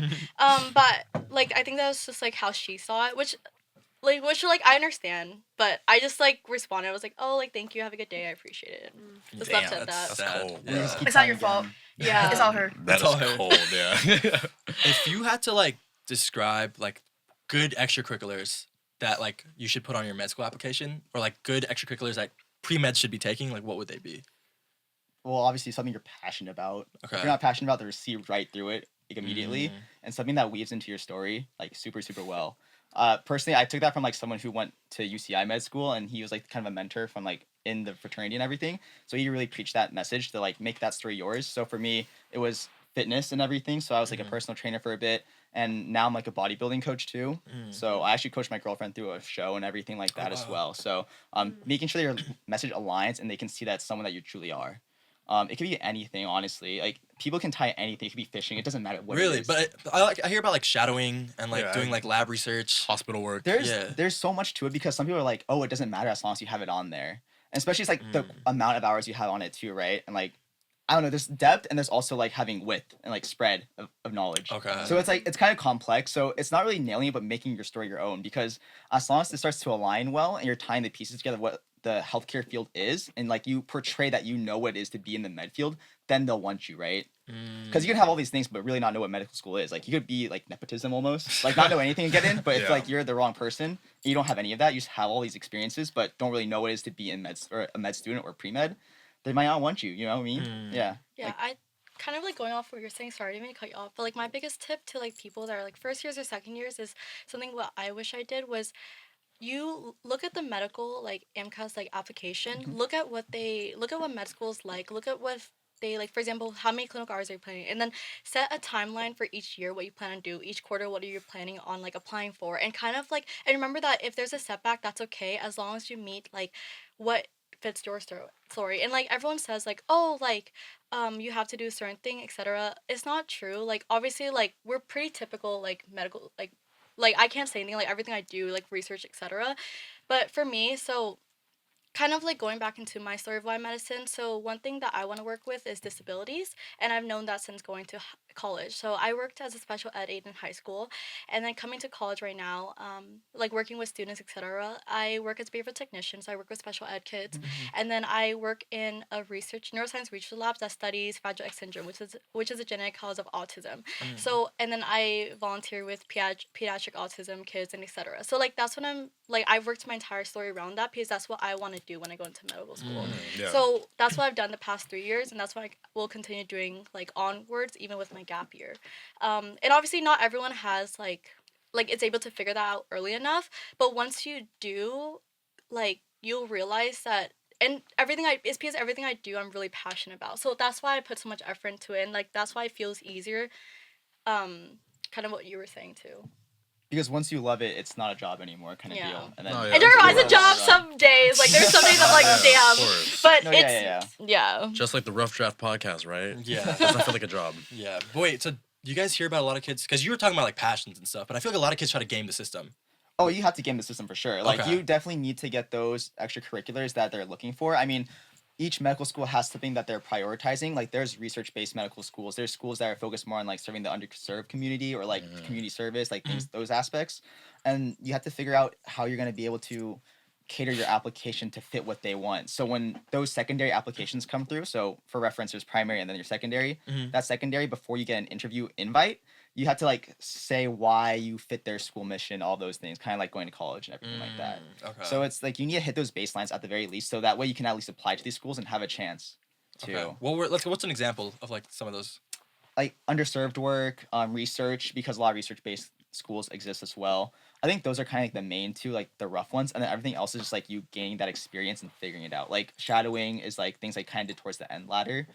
But like I think that was just like how she saw it, which I understand, but I just like responded. I was like, oh, like thank you, have a good day, I appreciate it. Just left it at That's that. cold. You just keep It's not your trying fault. again. Yeah. It's all her. That all is her. cold. Yeah. If you had to like describe like good extracurriculars that like you should put on your med school application, or like good extracurriculars that pre-med should be taking, like what would they be? Well, obviously something you're passionate about. Okay. If you're not passionate about, they'll see right through it like immediately, and something that weaves into your story like super well. Personally, I took that from like someone who went to UCI med school, and he was like kind of a mentor from like in the fraternity and everything. So he really preached that message to like make that story yours. So for me, it was fitness and everything. So I was like a personal trainer for a bit, and now I'm like a bodybuilding coach too. So I actually coached my girlfriend through a show and everything like that as wow. well. So making sure that your message aligns and they can see that it's someone that you truly are. It could be anything, honestly. Like people can tie anything. It could be fishing. It doesn't matter what Really, it is. but I hear about like shadowing and like Yeah, doing like lab research. Hospital work. Yeah. There's so much to it because some people are like, oh, it doesn't matter as long as you have it on there. And especially it's like the amount of hours you have on it too, right? And like I don't know, there's depth and there's also like having width and like spread of knowledge. Okay. So it's like it's kind of complex. So it's not really nailing it, but making your story your own because as long as it starts to align well and you're tying the pieces together, what the healthcare field is, and like you portray that you know what it is to be in the med field, then they'll want you, right? Because you can have all these things, but really not know what medical school is. Like you could be like nepotism almost, like not know anything and get in. But if Yeah. like you're the wrong person, and you don't have any of that, you just have all these experiences, but don't really know what it is to be in med or a med student or pre med, they might not want you. You know what I mean? Yeah. Yeah, Like, I kind of like going off what you're saying. Sorry, I didn't mean to cut you off. But like my biggest tip to like people that are like first years or second years is something what I wish I did was you look at the medical like AMCAS like application. Look at what med schools like. Look at what they like. For example, how many clinical hours are you planning? And then set a timeline for each year what you plan to do. Each quarter, what are you planning on like applying for? And kind of like and remember that if there's a setback, that's okay as long as you meet like what fits your story. And like everyone says like oh like you have to do a certain thing etc. It's not true. Like obviously like we're pretty typical like medical like I can't say anything like everything I do like research etc. But for me so kind of like going back into my story of why medicine. So one thing that I want to work with is disabilities, and I've known that since going to college. So I worked as a special ed aide in high school, and then coming to college right now, like working with students, etc. I work as a behavioral technician, so I work with special ed kids, and then I work in a neuroscience research lab that studies Fragile X syndrome, which is a genetic cause of autism. So and then I volunteer with pediatric autism kids and etc. So like that's what I'm like I've worked my entire story around that because that's what I want to do when I go into medical school. Yeah. So that's what I've done the past 3 years, and that's what I will continue doing like onwards, even with my gap year. And obviously, not everyone has like it's able to figure that out early enough. But once you do, like you'll realize that. And it's because everything I do, I'm really passionate about. So that's why I put so much effort into it, and like that's why it feels easier. Kind of what you were saying too. because once you love it, it's not a job anymore, kind of Yeah. deal. And then Oh, yeah. And there Yeah. is a job some days. Like there's some days I'm like, Yeah, of damn. course. But No, it's yeah. Just like the Rough Draft podcast, right? Yeah. Doesn't feel like a job. Yeah. But wait, so do you guys hear about a lot of kids? Because you were talking about like passions and stuff, but I feel like a lot of kids try to game the system. Oh, you have to game the system for sure. Like Okay. you definitely need to get those extracurriculars that they're looking for. I mean, each medical school has something that they're prioritizing. Like there's research-based medical schools. There's schools that are focused more on like serving the underserved community or like community service, like things those aspects. And you have to figure out how you're going to be able to cater your application to fit what they want. So when those secondary applications come through, so for reference, there's primary and then your secondary. That secondary, before you get an interview invite, you have to like say why you fit their school mission, all those things, kind of like going to college and everything like that. Okay. So it's like you need to hit those baselines at the very least, so that way you can at least apply to these schools and have a chance to Okay. Well, what's an example of like some of those? like underserved work, research, because a lot of research-based schools exist as well. I think those are kind of like the main two, like the rough ones, and then everything else is just like you gaining that experience and figuring it out. Like shadowing is like things I kind of did towards the end ladder,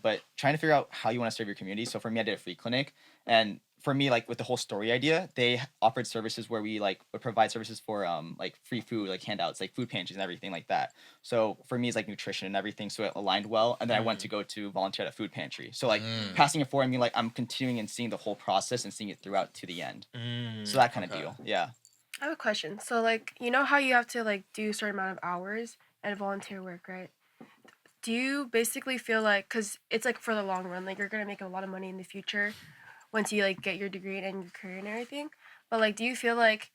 but trying to figure out how you want to serve your community. So for me, I did a free clinic, and for me, like with the whole story idea, they offered services where we like would provide services for like free food, like handouts, like food pantries and everything like that. So for me, it's like nutrition and everything, so it aligned well. And then I went to go to volunteer at a food pantry. So like passing it forward, I mean like I'm continuing and seeing the whole process and seeing it throughout to the end. So that kind of deal, yeah. I have a question. So, like, you know how you have to, like, do a certain amount of hours and volunteer work, right? Do you basically feel like, because it's, like, for the long run, like, you're going to make a lot of money in the future once you, like, get your degree and your career and everything. But, like, do you feel like,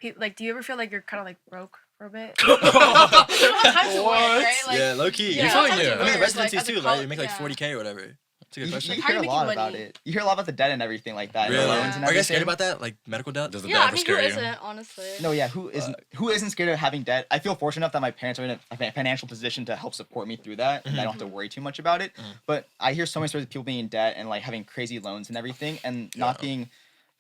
do you ever feel like you're kind of, like, broke for a bit? You don't have time to work, right? Like, Yeah, low key. Yeah. You probably Yeah. I mean, Yeah. the residencies as a too, right? college- You make like yeah. 40K or whatever. That's a good question. You How are hear you a lot making about money? it. You hear a lot about the debt and everything like that. and the Really? loans and Are you guys scared everything. about that? Like medical debt? Does the Yeah, debt I ever mean, who scare you? isn't, honestly? No, yeah, who isn't scared of having debt? I feel fortunate enough that my parents are in a financial position to help support me through that, and I don't have to worry too much about it. But I hear so many stories of people being in debt and like having crazy loans and everything, and not being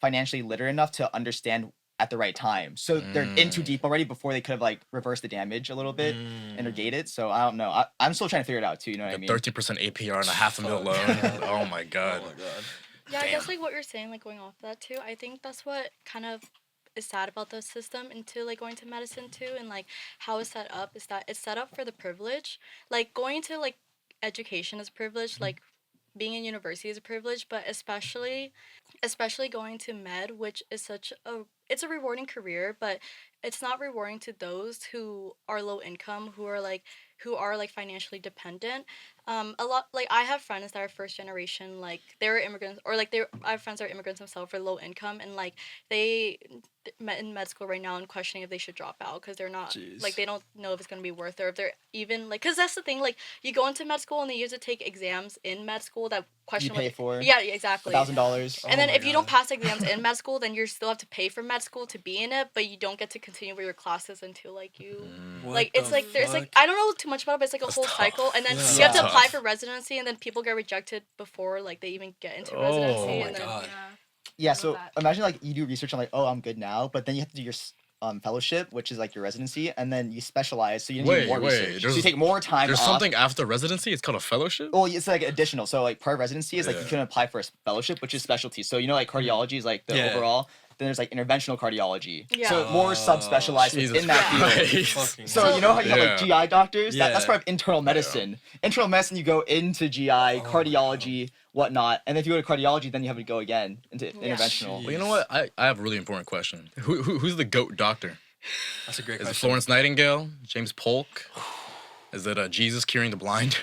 financially literate enough to understand at the right time. So they're in too deep already before they could have like reversed the damage a little bit and negate it. So I don't know. I'm still trying to figure it out too. You know what I Like mean? 13% APR and a $500,000 loan. Oh my god. Oh my god. Yeah, I Damn. guess like what you're saying, like going off that too. I think that's what kind of is sad about the system into like going to medicine too, and like how it's set up is that it's set up for the privilege. Like going to like education is privileged, like being in university is a privilege, but especially going to med, which is such a it's a rewarding career, but it's not rewarding to those who are low income, who are like financially dependent. A lot like I have friends that are first generation, like they're immigrants, or like they I have friends that are immigrants themselves for low income, and like they met in med school right now and questioning if they should drop out because they're not Jeez. like they don't know if it's gonna be worth it, or if they're even like, because that's the thing, like you go into med school and then you have to take exams in med school that question pay like, for yeah, exactly. $1,000. And then Oh if my you don't God. pass exams in med school, then you still have to pay for med school to be in it, but you don't get to continue with your classes until like you What like it's the like there's like fuck? I don't know too much about it, but it's like a That's whole tough. cycle, and then Yeah. you have to Tough. apply for residency, and then people get rejected before like they even get into Oh residency. my And then, God. Yeah. Yeah, love so that. imagine like you do research on like, oh, I'm good now, but then you have to do your fellowship, which is like your residency, and then you specialize, so you do Wait, more wait, research. So there's- you take more time There's off. something after residency. It's called a fellowship. Well, it's like additional. So like part of residency is like you Yeah. can apply for a fellowship, which is specialty. So like cardiology is like the Yeah. overall. Then there's like interventional cardiology. Yeah. So more subspecialized Jesus in that field. Christ. Fucking So you know how you have like Yeah. GI doctors? That's Yeah. part of internal medicine. Internal medicine, you go into GI, my cardiology, whatnot, and if you go to cardiology, then you have to go again into Yeah. interventional. Well, you know what? I have a really important question. Who's the GOAT doctor? That's a great Is it question. Florence Nightingale? James Polk? Is it Jesus curing the blind?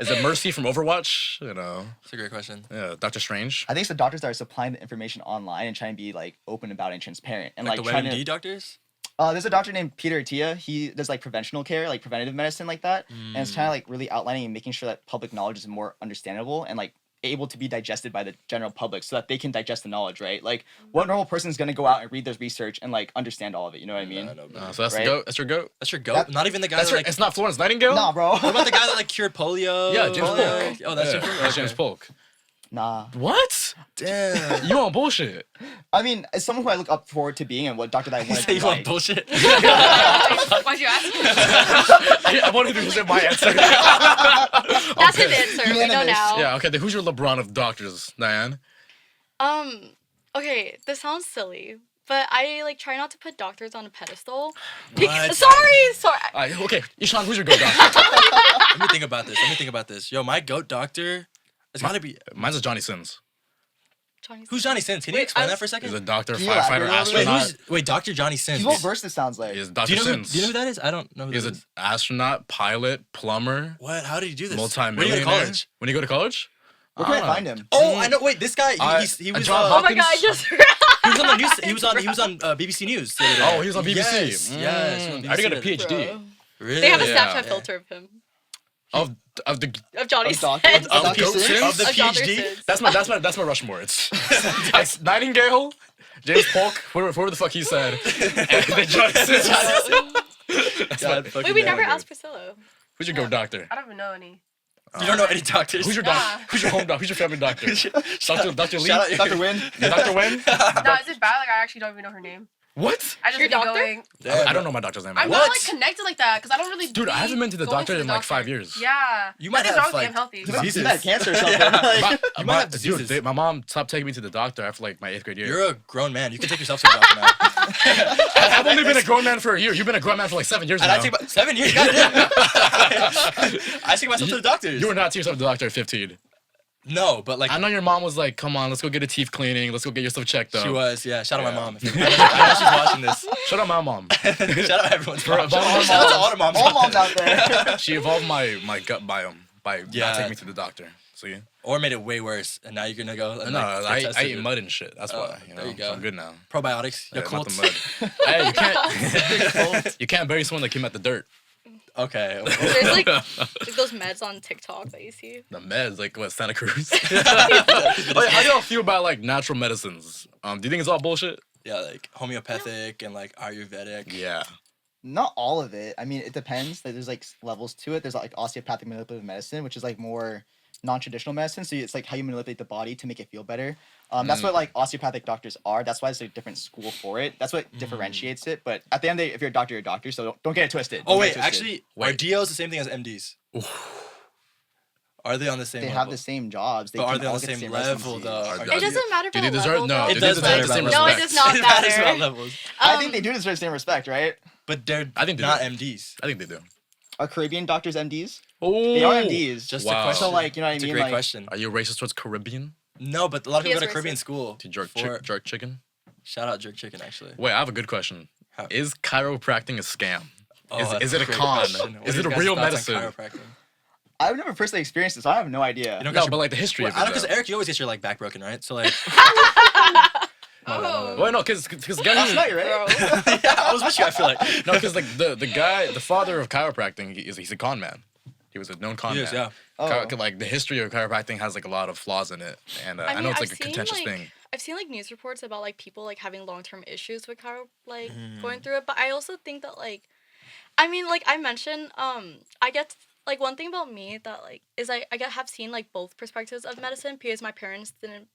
Is it Mercy from Overwatch? You know, That's a great question. yeah, Doctor Strange. I think it's the doctors that are supplying the information online and trying to be like open about it and transparent and Like like, the trying WebMD to. doctors? There's a doctor named Peter Attia. He does like preventional care, like preventative medicine, like that, and it's kind of like really outlining and making sure that public knowledge is more understandable and like able to be digested by the general public, so that they can digest the knowledge, right? Like, what normal person is gonna go out and read their research and like understand all of it? You know what I mean? No, So that's Right. the GOAT. That's your GOAT. That's your goat. That- Not even the guy That's that her. like. It's not Florence Nightingale. Nah, bro. What about the guy that like cured polio? Yeah, James polio? Polk. Oh, that's yeah, James Polk. that's James Polk. Nah. What? Damn. You on bullshit? I mean, as someone who I look up forward to being and what doctor that I You want say to be you want like. bullshit? Why'd you ask? I wanted to present my answer. that's his answer. We know Unanimous. now. Yeah. Okay. Then who's your LeBron of doctors, Diane? Okay, this sounds silly, but I like try not to put doctors on a pedestal. What? Sorry. Okay, Ishaan, who's your GOAT doctor? Let me think about this. Yo, my goat doctor has got to be. Mine's Johnny Sins. Who's Johnny Sins? Can you Wait, explain I that was- for a second? He's a doctor, Can you firefighter, elaborate a little bit? Wait, astronaut. Dr. Johnny Sins? He's well versed. It sounds like. He's do Dr. you know Sins. do you know who that is? I don't know who He's that an is. astronaut, pilot, plumber, What? How did he do this? Where did multi-millionaire. you go to college? When you go to college? Where can I find him? Oh, I know. Wait, this guy. He was. John Oh my Hopkins? god, I just He was on the news. He was on BBC News. the other day. Oh, he was on BBC. Yes, yes. he was on I already got a BBC. PhD. Bro. Really? They have a Yeah. Snapchat filter of him. Of the Of Johnny Of doctor- Sins. of of Dr. the Sins? Sins? Of the Of Dr. PhD? Sins. That's my Rushmore. It's Nightingale, James Polk, whatever the fuck he said, and then Johnny Sins. That's my- God, fucking Wait, we damn never it. asked Priscilla. Who's your GOAT doctor? I don't even know any. You don't know any doctors. Who's your Nah. doctor? Who's your home doctor? Who's your family doctor? Dr. Lee? Shout out- Dr. Wynn. Dr. Wen? No, is it bad? Like I actually don't even know her name. What? I just Your be doctor? going. I don't know my doctor's name. I'm What? not like connected like that because I don't really. Dude, I haven't been to the going doctor in like 5 years. Yeah. You might Nothing's have, wrong with like, me, I'm healthy. You might Jesus. have cancer or something. My, You might have dude, diseases. my mom stopped taking me to the doctor after like my 8th grade year. You're a grown man. You can take yourself to the doctor now. I've only been a grown man for a year. You've been a grown man for like 7 years And now. I take about 7 years. Goddamn. I take myself to the doctors. You were not to yourself to the doctor at 15. No, but like I know your mom was like, come on, let's go get a teeth cleaning. Let's go get your stuff checked out. she was. Yeah. Shout out Yeah. my mom. I know she's watching this. Shout out my mom. Shout out everyone's mom. For all Shout out to all the moms. All out moms there. out there. She evolved my gut biome by Yeah. not taking me to the doctor. See? Or made it way worse, and now you're gonna go. And No, like, I get tested. eat mud and shit. That's Oh, why. You know? there you go. So I'm good now. Probiotics. Yeah, not Yakult. the mud. Hey, you can't. You can't bury someone that came out the dirt. Okay. There's like those meds on TikTok that you see. The meds, like what, Santa Cruz? Like, how do y'all feel about like natural medicines? Do you think it's all bullshit? Yeah, like homeopathic and like Ayurvedic. Yeah. Not all of it. I mean, it depends. Like, there's like levels to it. There's like osteopathic manipulative medicine, which is like more non-traditional medicine. So it's like how you manipulate the body to make it feel better. That's what like osteopathic doctors are. That's why it's a different school for it. That's what differentiates it. But at the end of the day, if you're a doctor, you're a doctor. So don't get it twisted. Oh Don't wait, get it twisted. actually, Wait. are DOs the same thing as MDs? Are they on the same They level? have the same jobs. They But are can they on all the get same residency. level, though? Are- It doesn't matter Do for they the deserve- level. no, though. do It they does deserve matter. the same No, it respect? does not It matters about matter. levels. I think they do deserve the same respect, right? But they're I think they not do. MDs. I think they do. Are Caribbean doctors MDs? Oh, They are MDs. Just Wow. a question. So like, you know what I It's a mean? great Like, question. Are you racist towards Caribbean? No, but a lot of He people go is to Caribbean racist. school. To jerk, for- jerk chicken? Shout out jerk chicken, actually. Wait, I have a good question. How- Is chiropractic a scam? that's is it a great con? question. What Is are it a your guys' real thoughts on medicine? chiropractic? I've never personally experienced this, so I have no idea. You don't No, get your- but like the history Well, of I it. don't because though. Eric, you always get your like back broken, right? So like, Oh. Well, no, because That's guys, not right. Bro. yeah, I was with you. I feel like no, because like the guy, the father of chiropractic, he's a con man. He was a known con he man. is, yeah. Oh. Like the history of chiropractic has like a lot of flaws in it, and I know it's like I've a contentious seen, like, thing. I've seen like news reports about like people like having long-term issues with like Mm. going through it, but I also think that like, I mean, like I mentioned, I get like one thing about me that like is have seen like both perspectives of medicine because my parents didn't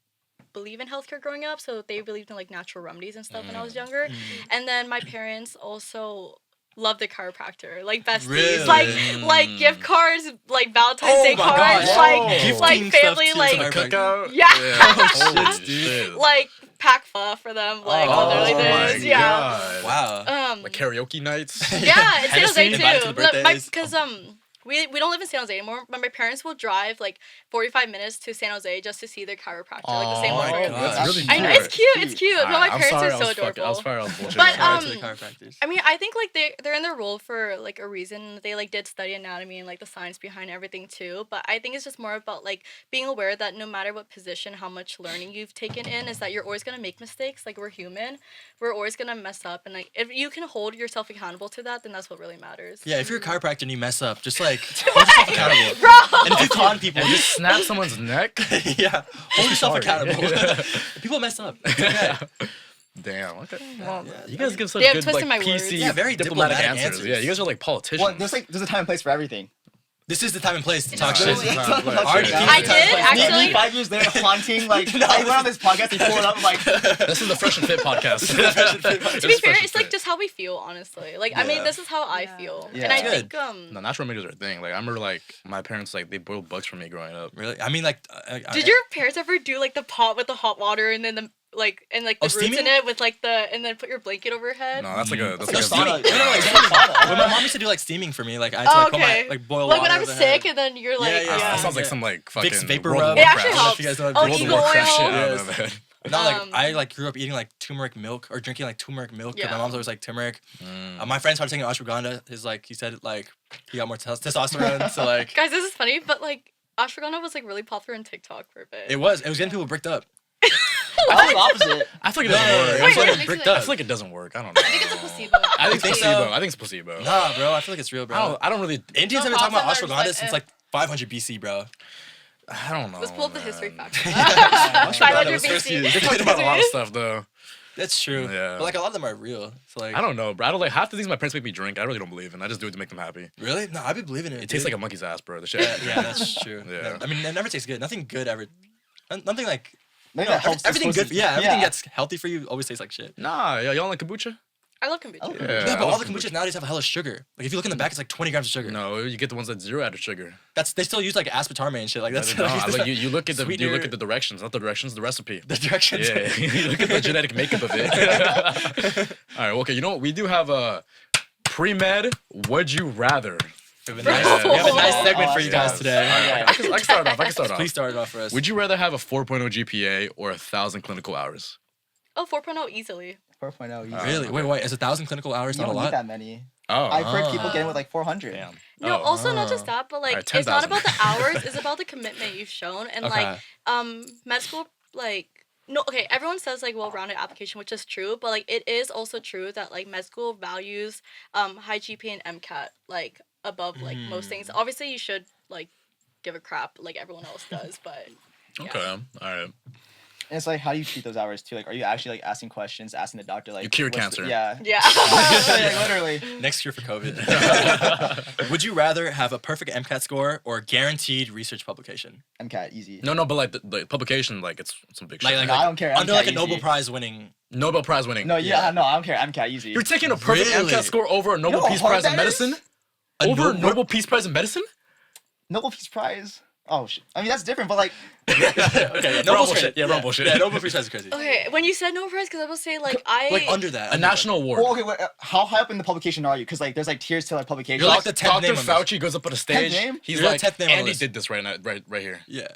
believe in healthcare growing up, so they believed in like natural remedies and stuff when I was younger, and then my parents also loved the chiropractor, like besties, Really? like gift cards, like Valentine's Oh Day my cards, gosh. like Gifting like stuff family, too, like to my Cookout? Yeah. Holy shit, shit. like pack pho for them, like on their like my this, yeah. God. Wow. Um, Like karaoke nights. yeah, in San Jose Hennessy, invited to too. the birthdays. Because we don't live in San Jose anymore, but my parents will drive like 45 minutes to San Jose just to see their chiropractor, like the same Oh my morning. God. That's really I know cute. it's cute. It's cute. But my I'm parents sorry, are so I was adorable. sorry I was bullshitting. But, Shout out to the um, chiropractors. I mean, I think like they're in their role for like a reason. They like did study anatomy and like the science behind everything too. But I think it's just more about like being aware that no matter what position, how much learning you've taken in, is that you're always gonna make mistakes. Like we're human, we're always gonna mess up, and like if you can hold yourself accountable to that, then that's what really matters. Yeah, if you're a chiropractor and you mess up, just like hold yourself accountable. Bro. And if you con people, and just snap someone's neck. yeah, hold yourself Sorry. accountable. People mess up. It's okay. Damn. Okay. Well, Yeah. you guys give such They have good twisted like my words. PC Yeah, very diplomatic answers. Yeah, you guys are like politicians. Well, there's a time and place for everything. This is the time and place to talk Nah, shit. this is not like- Already Yeah. came I to the time and did, place. Me actually. 5 years later, haunting like No, I went on this podcast. He pulled it up like This is the Fresh and Fit podcast. To be fair, Fresh and it's like Fit. just how we feel, honestly. Like I Yeah. mean, this is how I Yeah. feel, Yeah. and I Good. think No, natural remedies are a thing. Like I remember, like my parents, like they boiled bugs for me growing up. Really? I mean, like, Did your parents ever do like the pot with the hot water and then the like Oh, the roots steaming? in it with like the and then put your blanket over your head? No, that's like a that's No, like steaming. a. No, like steaming. When my mom used to do like steaming for me, like I had to like put my like boil Like water when I'm over the sick head. and then you're like, Yeah, yeah, That yeah. sounds like some like fucking Vicks vapor World of rub. It Warcraft. actually I don't know if helps. you guys know what Oh, Vicks World of eagle Warcraft shit oil. out of it. No, like Um, I like grew up eating like turmeric milk or drinking like turmeric milk because Yeah. my mom's always like turmeric. Mm. My friend started taking ashwagandha. His like he said like he got more testosterone. So like Guys, this is funny, but like ashwagandha was like really popular on TikTok for a bit. it was getting people bricked up. I was the opposite. I feel like it No, doesn't no, no, work. it was Wait, like wait, bricked wait. I up. feel like it doesn't work. I don't know. I think it's a placebo. I think think it's placebo. so? I think it's placebo. Nah, bro, I feel like it's real, bro. I don't really. Indians No, have been talking about Hawthorne are ashwagandha just since like, like 500 BC, bro. I don't know. Let's pull up the history man. fact. Ashwagandha 500 was first BC. used. They talked about a lot of stuff though. That's true. Yeah. But like a lot of them are real. So like I don't know, bro. I don't like half the things my parents make me drink. I really don't believe in. I just do it to make them happy. Really? No, I've been believing it. It tastes like a monkey's ass, bro. The shit. yeah, that's true. Yeah. I mean, it never tastes good. Nothing good ever. Nothing like Maybe no, that helps. everything good. supposed to- Yeah, everything that's healthy for you always tastes like shit. Nah, y'all like kombucha? I love kombucha. Oh. Yeah, Yeah, I but all love the kombuchas nowadays have a hella sugar. Like if you look in the back, it's like 20 grams of sugar. No, you get the ones that zero added sugar. That's they still use like aspartame and shit. Like that's No, like, like, you look at the sweetener. directions, not the directions, the recipe. the directions. Yeah, you look at the genetic makeup of it. All right, okay. You know what? We do have a pre-med. Would you rather? We have a nice segment for you guys Yeah. today. Okay. I can start off. Please start it off for us. Would you rather have a 4.0 GPA or 1,000 clinical hours? Oh, 4.0 easily. 4.0. easy. Really? Okay. Wait. Is 1,000 clinical hours You not a don't need lot? that many. Oh, I've heard people Ah. getting with like 400. damn. No, Oh. also not just that, but like Alright, it's not 10,000. about the hours, it's about the commitment you've shown. And like med school like no okay, everyone says like well-rounded application, which is true, but like it is also true that like med school values high GPA and MCAT like above like most things. Obviously you should like give a crap like everyone else does, but Okay. All right. And it's like, how do you treat those hours too? Like, are you actually like asking questions, asking the doctor like, You cure what's the- cancer. Yeah. yeah. Like, literally. Next cure for COVID. Would you rather have a perfect MCAT score or guaranteed research publication? MCAT easy. No, but like the publication, like it's some big shit. No, I don't care. Under MCAT like a easy. Nobel Prize winning. Nobel Prize winning. No, yeah, no, I don't care. MCAT easy. You're taking a perfect Really? MCAT score over a Nobel know how Peace hard Prize in that medicine? is? Over a Nobel- Nobel Peace Prize in medicine? Nobel Peace Prize. Oh, I mean, that's different, but like, Okay, yeah, We're all Noble's bullshit. crazy. Yeah, we're all bullshit. Yeah, Nobel Free Size is crazy. Okay, when you said Nobel Prize, because I will say like Like under that. A national award. well, okay, wait, how high up in the publication are you? Because like, there's like tiers to like publication. You're like the 10th Dr. name on Fauci goes up on a stage. name? He's You're the like, 10th name on Andy this. did this right now, right here. Yeah.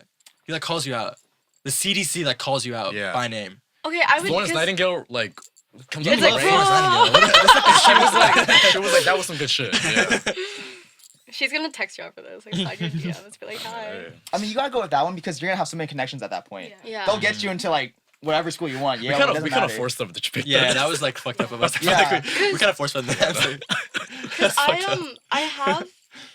He like calls you out. The CDC like calls you out Yeah. by name. okay, I would. Florence just- Nightingale like comes It's up like, with "Bro." she was like that was some good shit. Yeah. She's gonna text you after this. Like, slide your DMs, be like, hi. Yeah. I mean, you gotta go with that one because you're gonna have so many connections at that point. Yeah. They'll get you into like whatever school you want. Yeah, We kind of forced them to pick Yeah, that. that was like fucked up of us. Yeah. we kind of forced fed the answer. Cause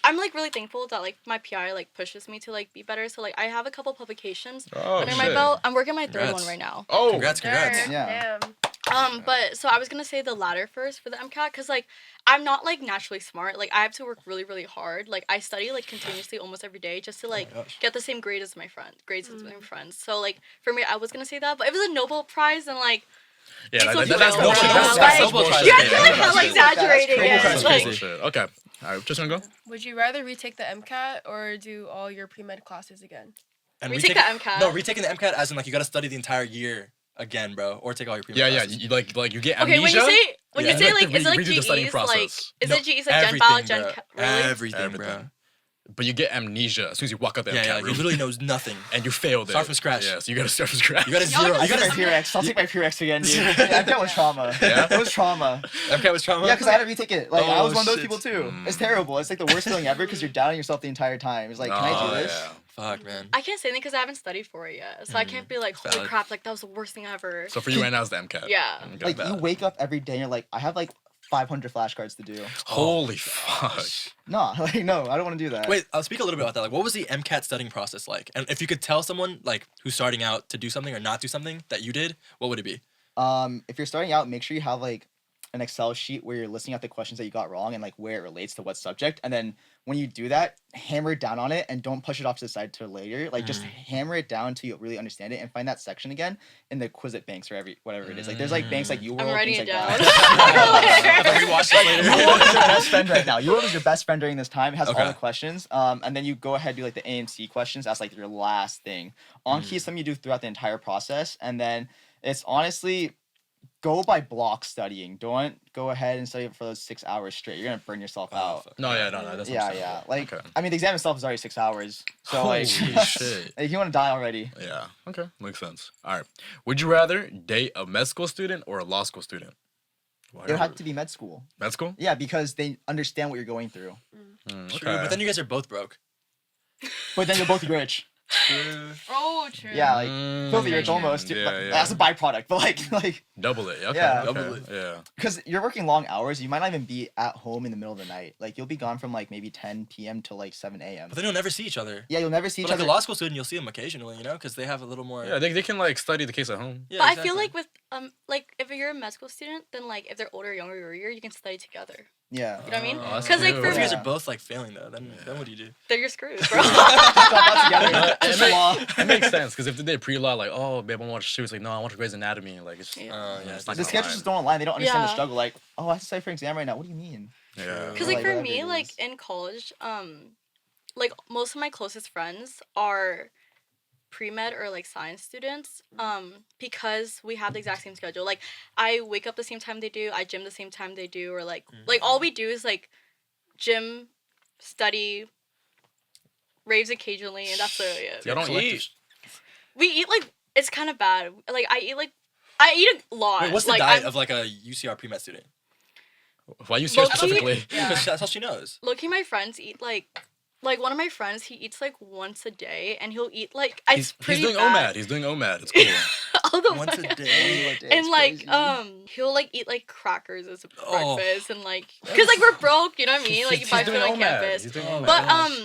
I'm like really thankful that like my PI like pushes me to like be better. So like I have a couple publications Oh, under my shit. belt. I'm working my third Congrats. one right now. Oh, Congrats. Yeah. Damn. But so I was gonna say the latter first for the MCAT, cause like I'm not like naturally smart. Like I have to work really, really hard. Like I study like continuously almost every day just to like get the same grades as my Mm. friends. So like for me, I was gonna say that, but if it was a Nobel Prize, then like yeah, It's that's okay. bullshit. Nobel That's Prize. Nobel bullshit. Prize. you guys feel like hella crazy. exaggerating That's it. crazy. Like, Bullshit. Okay. All right, just gonna go. Would you rather retake the MCAT or do all your pre-med classes again? And Retake the MCAT. No, retaking the MCAT as in like you gotta study the entire year again, bro, or take all your pre-med Yeah, classes. you like you get okay, amnesia. when Yeah. you say You have like to is it like redo the studying GEs like process. is No, it GEs like Gen everything, Bio, Gen bro. really? Everything, bro. But you get amnesia as soon as you walk out the Yeah, MCAT yeah, you room. literally knows nothing. And you failed it. Start from scratch. Yeah, so you gotta start from scratch. You gotta Y'all zero. just- I You got my gotta. prereqs. I'll take my prereqs again, dude. Yeah, that was trauma. Yeah? It was trauma. MCAT was trauma. Yeah, because I had to retake it. Like I Oh, was one of those shit. people too. Mm. It's terrible. It's like the worst feeling ever because you're doubting yourself the entire time. It's like, can I do this? Yeah. Fuck, man. I can't say anything because I haven't studied for it yet, so I can't be like, holy Valid. crap, like that was the worst thing ever. So for you right now is the MCAT. Yeah. Okay. Like you wake up every day and you're like, I have like 500 flashcards to do. Holy fuck. No, like no, I don't want to do that. Wait, I'll speak a little bit about that. Like, what was the MCAT studying process like? And if you could tell someone like who's starting out to do something or not do something that you did, what would it be? If you're starting out, make sure you have like an Excel sheet where you're listing out the questions that you got wrong and like where it relates to what subject. And then when you do that, hammer down on it and don't push it off to the side to later. Like just hammer it down until you really understand it and find that section again in the Quizlet banks or whatever it is. Like there's like banks like UWorld, I'm writing things it like down. that. Have you watched it later? UWorld is your best friend right now. UWorld is your best friend during this time. It has all Okay. the questions. And then you go ahead do like the AMC questions. That's like your last thing. Anki is something you do throughout the entire process. And then it's honestly go by block studying. Don't go ahead and study it for those 6 hours straight. You're gonna burn yourself out. fuck. No, that's Yeah, understandable. yeah. Like Okay. I mean, the exam itself is already 6 hours. So Holy like, shit. like, you want to die already. Yeah. Okay. Makes sense. All right. Would you rather date a med school student or a law school student? It would have to be med school. Med school? Yeah, because they understand what you're going through. Mm, True, but then you guys are both broke. But then you're both rich. True. Oh, true. Yeah, like filthy Mm, rich almost. Yeah, But yeah. That's a byproduct. But like Double it. Okay. Yeah. Okay. Double it. Yeah. because you're working long hours, you might not even be at home in the middle of the night. Like you'll be gone from like maybe 10 p.m. to like 7 a.m. But then you'll never see each other. Yeah, you'll never see each But like other. a law school student, you'll see them occasionally, you know, because they have a little more. Yeah, they can like study the case at home. Yeah, But I exactly. feel like with like if you're a med school student, then like if they're older, younger, or younger, you can study together. Yeah. You know what I mean? Oh, that's Because like true. for What if you me, guys are both like failing though? Then what do you do? then you're screwed, bro. Together. It Just makes- law. It makes sense because if they did pre-law, like, oh, babe, I want to watch shoot. It's like, no, I want to Grey's Anatomy. Like, it's Yeah. Yeah, it's not The gonna schedules align. just don't align. They don't understand the Yeah. struggle. Like, oh, I have to study for an exam right now. What do you mean? Yeah. Because Or, like for whatever me, it like is. in college, like most of my closest friends are pre-med or like science students because we have the exact same schedule. Like I wake up the same time they do, I gym the same time they do, or like all we do is like gym, study, raves occasionally, and that's literally it. Y'all don't Collective- eat. We eat like it's kind of bad. Like I eat a lot. Wait, what's the like, diet I'm- of like a UCR pre-med student? Why you say Low-key- specifically? Yeah. Because that's all she knows. Look, my friends eat like one of my friends, he eats like once a day, and he'll eat like He's it's pretty doing bad. OMAD. He's doing OMAD. It's cool. All the Once a way. day. And like crazy. he'll like eat like crackers as a Oh. breakfast and like because like we're broke, you know what I mean? Like you He's buy food doing on OMAD. campus. He's doing Oh OMAD. my But gosh.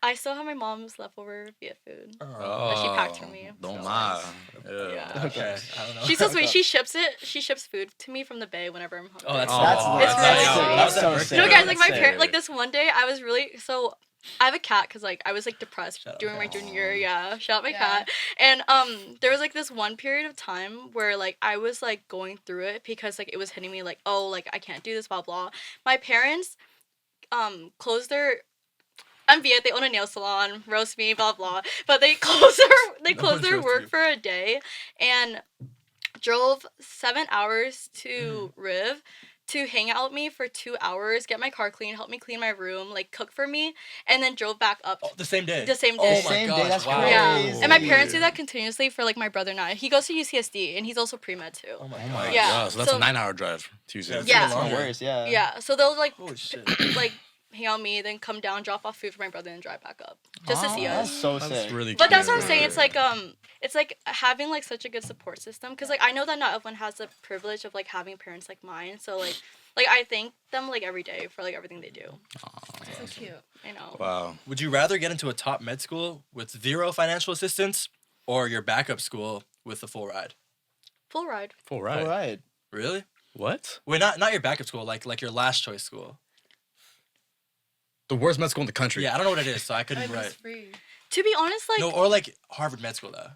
I still have my mom's leftover Viet food. Oh, that she packed for me. Don't So lie. nice. Yeah. Yeah. Okay. I don't know. She's so sweet. She ships it. She ships food to me from the bay whenever I'm hungry. Oh, that's Oh, That's It's that's really sick. sweet. That's so That's sick. No, guys, like my That's parent, sick. like this one day, I was really so. I have a cat because like I was like depressed Shout out during my cats. junior year. Yeah, shout out my Yeah. cat. And there was like this one period of time where like I was like going through it because like it was hitting me like, oh, like I can't do this, blah blah. My parents closed their MBA, they own a nail salon, roast me, blah blah. But they closed their roasted work you. for a day, and drove 7 hours to Riv to hang out with me for 2 hours, get my car clean, help me clean my room, like cook for me, and then drove back up Oh, the same day. the same Oh day. my Same day, gosh, that's wow. Yeah, crazy. and my parents do that continuously for like my brother and I. He goes to UCSD and he's also pre-med too. Oh my Oh god. my Yeah, god, so that's so- a 9-hour drive Tuesday. Yeah, it's Yeah. even It's longer. worse, yeah. Yeah, so they'll like Holy shit. like hang out with me, then come down, drop off food for my brother, and drive back up just to see That's us. so That's sick. really But that's what I'm cute. saying. It's like having like such a good support system because like I know that not everyone has the privilege of like having parents like mine. So like I thank them like every day for like everything they do. So cute. I know. Wow. Would you rather get into a top med school with zero financial assistance or your backup school with the full ride? Full ride. Full All ride. right. Really? What? Wait, not your backup school, like your last choice school. The worst med school in the country. Yeah, I don't know what it is, so I couldn't And write. it's free. To be honest, like No, or like Harvard Med School though.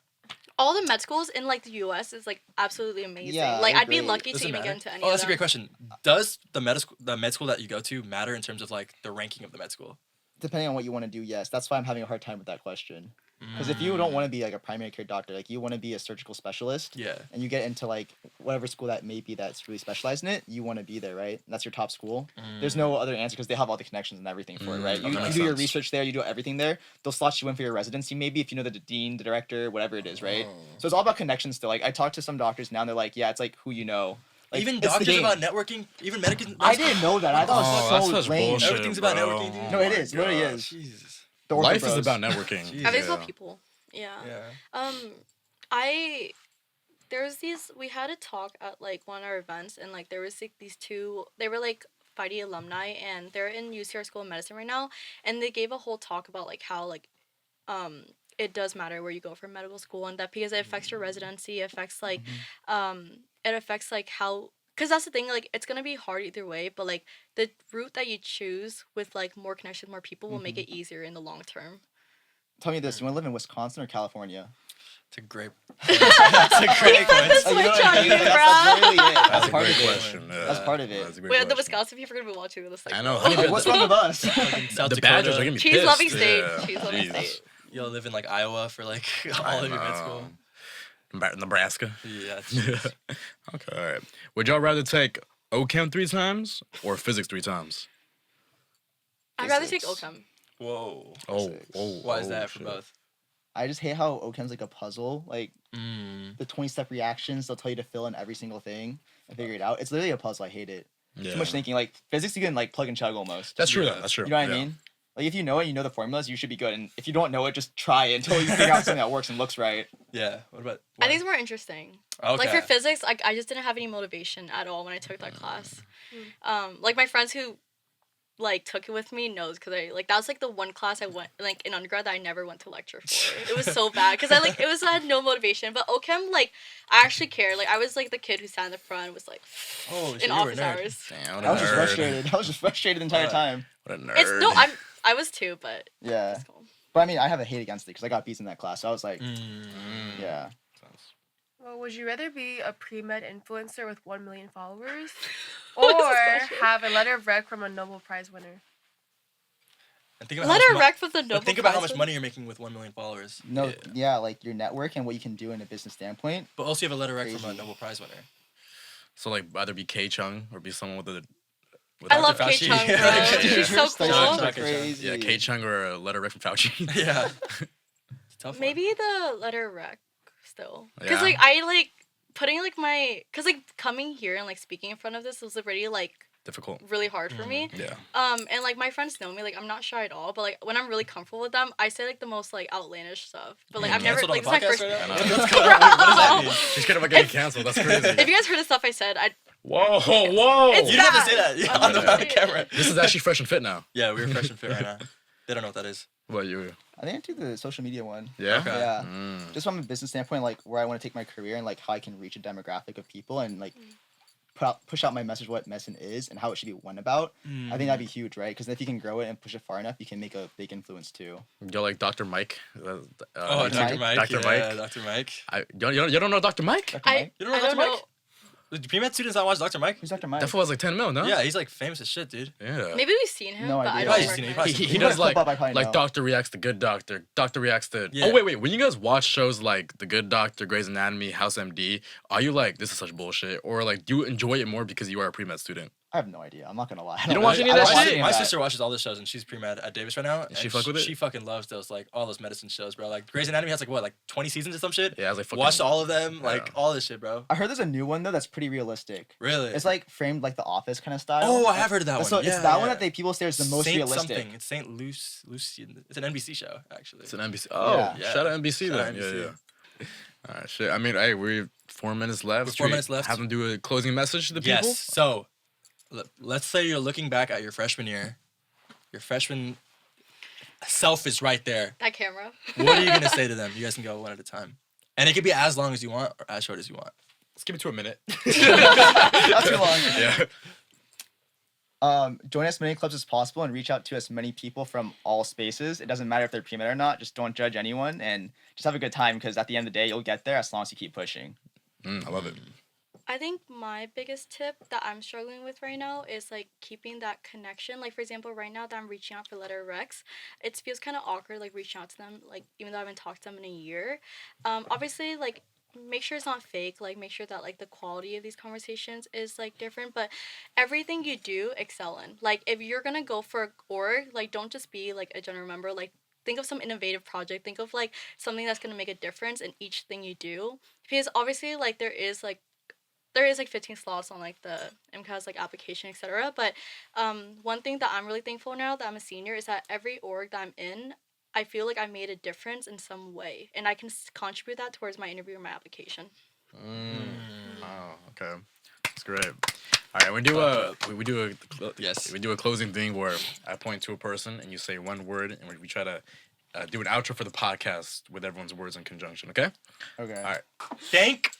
all the med schools in like the U.S. is like absolutely amazing. Yeah, like they're I'd be great. lucky Does to it even matter? get into any. Oh, of that's a them. great question. Does the med school that you go to matter in terms of like the ranking of the med school? Depending on what you want to do, yes. That's why I'm having a hard time with that question. Because if you don't want to be like a primary care doctor, like you want to be a surgical specialist, Yeah. and you get into like whatever school that may be that's really specialized in it, you want to be there, right? That's your top school. There's no other answer because they have all the connections and everything for it, right? that You makes do your sense. research there, you do everything there. They'll slot you in for your residency, maybe if you know the dean, the director, whatever it is, right? So it's all about connections still. Like I talk to some doctors now, and they're like, yeah, it's like who you know. Like, Even it's the doctors game. about networking, even medical. I didn't know that. I thought Oh, it was that's so such lame. bullshit. Everything's about bro. networking, dude. No, it Oh is. my Literally gosh. is. Jesus. The ortho Life is bros. about networking. Jeez. Everything's Yeah. about people. Yeah. Yeah. There's these, we had a talk at like one of our events, and like there was like these two, they were like FIDE alumni, and they're in UCR School of Medicine right now, and they gave a whole talk about like how like it does matter where you go for medical school, and that because it affects your residency, it affects like it affects like how, because that's the thing, like it's gonna be hard either way, but like the route that you choose with like more connection with more people will make it easier in the long term. Tell me this: you want to live in Wisconsin or California? It's a great. That's a great point. Switch on you, That's bro. literally it. That's That's a part great of it. question. Yeah. That's part of it. That's a great Wait, the question. Wisconsin people are gonna be watching this. Like, I know. oh. Honey Like, what's wrong with us? Fucking South The Dakota. Badgers are gonna be Cheese pissed. loving state. Yeah. Cheese loving Jeez. state. You'll live in like Iowa for like I all of your med know. school. Nebraska. Yeah. Okay, all right. Would y'all rather take OChem 3 times or physics 3 times? I'd rather take Physics. OChem. Whoa. Oh, Physics. Why is that for shit. both? I just hate how OChem's like a puzzle. Like Mm. the 20-step reactions, they'll tell you to fill in every single thing and figure it out. It's literally a puzzle. I hate it. Yeah. Too much thinking. Like physics, you can like plug and chug almost. That's true. Yeah. Though. That's true. You know what I Yeah. mean? Like if you know it, you know the formulas, you should be good. And if you don't know it, just try it until you figure out something that works and looks right. Yeah. What about? I think it's more interesting. Okay. Like for physics, I just didn't have any motivation at all when I took that class. Like my friends who like took it with me knows because I like that was like the one class I went like in undergrad that I never went to lecture for. It was so bad because I had no motivation. But OChem, like I actually cared. Like I was like the kid who sat in the front, was like Oh, shit, in you were a office nerd. hours. Damn, what a I was just nerd. frustrated. I was just frustrated the entire time. What a nerd. It's no, I was too, but Yeah. it's cool. But I mean, I have a hate against it because I got B's in that class. So I was like, Mm. yeah. Well, would you rather be a pre-med influencer with 1 million followers What is or this question? have a letter of rec from a Nobel Prize winner? And think about how Letter much rec with the but Nobel think about how Prize much money you're making with 1 million followers. No, Yeah. yeah, like your network and what you can do in a business standpoint. But also you have a letter rec from a Crazy. Nobel Prize winner. So like either be K Chung or be someone with a. With I Dr. love Kate Fauci. Chung, bro. Yeah. She's so Her studies cool. are Shocker, crazy. Yeah, K Chung or a letter right from Fauci. Yeah. It's a tough one. Maybe the letter rec still. Because Yeah. like I like putting like my, because like coming here and like speaking in front of this was already like Difficult. really hard for me. Yeah. And like my friends know me, like I'm not shy at all, but like when I'm really comfortable with them, I say like the most like outlandish stuff. But like I've never Canceled on like the this is my podcast first. right I now? know. What's going on? What does that mean? She's scared about getting canceled. That's crazy. If you guys heard the stuff I said, I'd. Whoa, whoa. It's You didn't have to bad. say that. Yeah, I'm on the sorry. camera. This is actually fresh and fit now. Yeah, we're fresh and fit right now. They don't know what that is. What you? I think I do the social media one. Yeah. Okay. Yeah. Mm. Just from a business standpoint, like where I want to take my career and like how I can reach a demographic of people and like push out my message, what medicine is and how it should be went about. I think that'd be huge, right? Because if you can grow it and push it far enough, you can make a big influence too. You're like Dr. Mike. Oh, Dr. Mike. Dr. Yeah, Mike. Dr. Mike. You don't know Dr. Mike? Dr. I Mike? You don't know I Dr. don't Mike? know. The pre-med students not watch Dr. Mike? Who's Dr. Mike? That fool was like 10 mil, no? Yeah, he's like famous as shit, dude. Yeah. Maybe we've seen him, No but I idea. don't Probably seen it, recognize probably him. He You does put a clip like up, I probably know. Doctor reacts to Good Doctor. Doctor reacts to. Yeah. Oh wait. When you guys watch shows like The Good Doctor, Grey's Anatomy, House MD, are you like this is such bullshit, or like do you enjoy it more because you are a pre-med student? I have no idea. I'm not gonna lie. You don't watch any of I that don't watch shit? any of My that. sister watches all the shows and she's pre-med at Davis right now. And she fuck with it? She fucking loves those like all those medicine shows, bro. Like Grey's Anatomy has like what, like 20 seasons or some shit? Yeah, I was like fucking. Watched all of them, like yeah. all this shit, bro. I heard there's a new one though that's pretty realistic. Really? It's like framed like The Office kind of style. Oh, I have heard of that one. So it's Yeah, that one yeah. that people say is the most Saint realistic. Something. It's Saint Lucian. It's an NBC show, actually. It's an NBC. Oh, Yeah. shout out NBC Shout out then. NBC. Yeah. All right, shit. I mean, hey, we're 4 minutes left. We're 4 minutes left. Have them do a closing message to the people. Yes. So, let's say you're looking back at your freshman year. Your freshman self is right there. That camera. What are you gonna say to them? You guys can go one at a time, and it could be as long as you want or as short as you want. Let's give it to a minute. Not too long. Yeah. Join as many clubs as possible and reach out to as many people from all spaces. It doesn't matter if they're pre-med or not. Just don't judge anyone and just have a good time because at the end of the day, you'll get there as long as you keep pushing. I love it. I think my biggest tip that I'm struggling with right now is like keeping that connection. Like for example, right now that I'm reaching out for letter recs, it feels kind of awkward like reaching out to them, like even though I haven't talked to them in a year. Obviously, like make sure it's not fake. Like make sure that like the quality of these conversations is like different. But everything you do, excel in. Like if you're gonna go for a org, like don't just be like a general member. Like think of some innovative project. Think of like something that's gonna make a difference in each thing you do. Because obviously, like there is like 15 slots on like the MCAT's like application, etc. But one thing that I'm really thankful now that I'm a senior is that every org that I'm in, I feel like I made a difference in some way, and I can contribute that towards my interview or my application. Wow. Okay. That's great. All right. We do a closing thing where I point to a person and you say one word, and we try to do an outro for the podcast with everyone's words in conjunction. Okay. Okay. All right. Thank.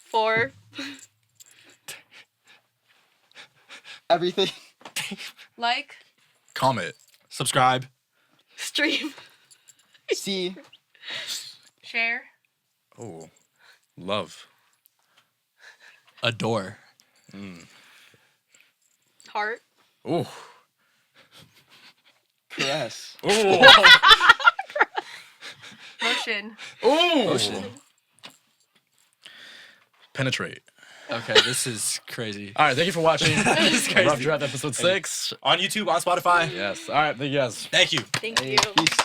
For Everything. Like, Comment. Subscribe. stream. See. share. Oh. Love. Adore. Heart. Oh. Caress. Oh. Motion. Oh. Penetrate. Okay, this is crazy. All right. Thank you for watching. This is crazy. Rough Draft episode 6. On YouTube, on Spotify. Yes. All right. Thank you guys. Thank you. Thank Hey, you. peace.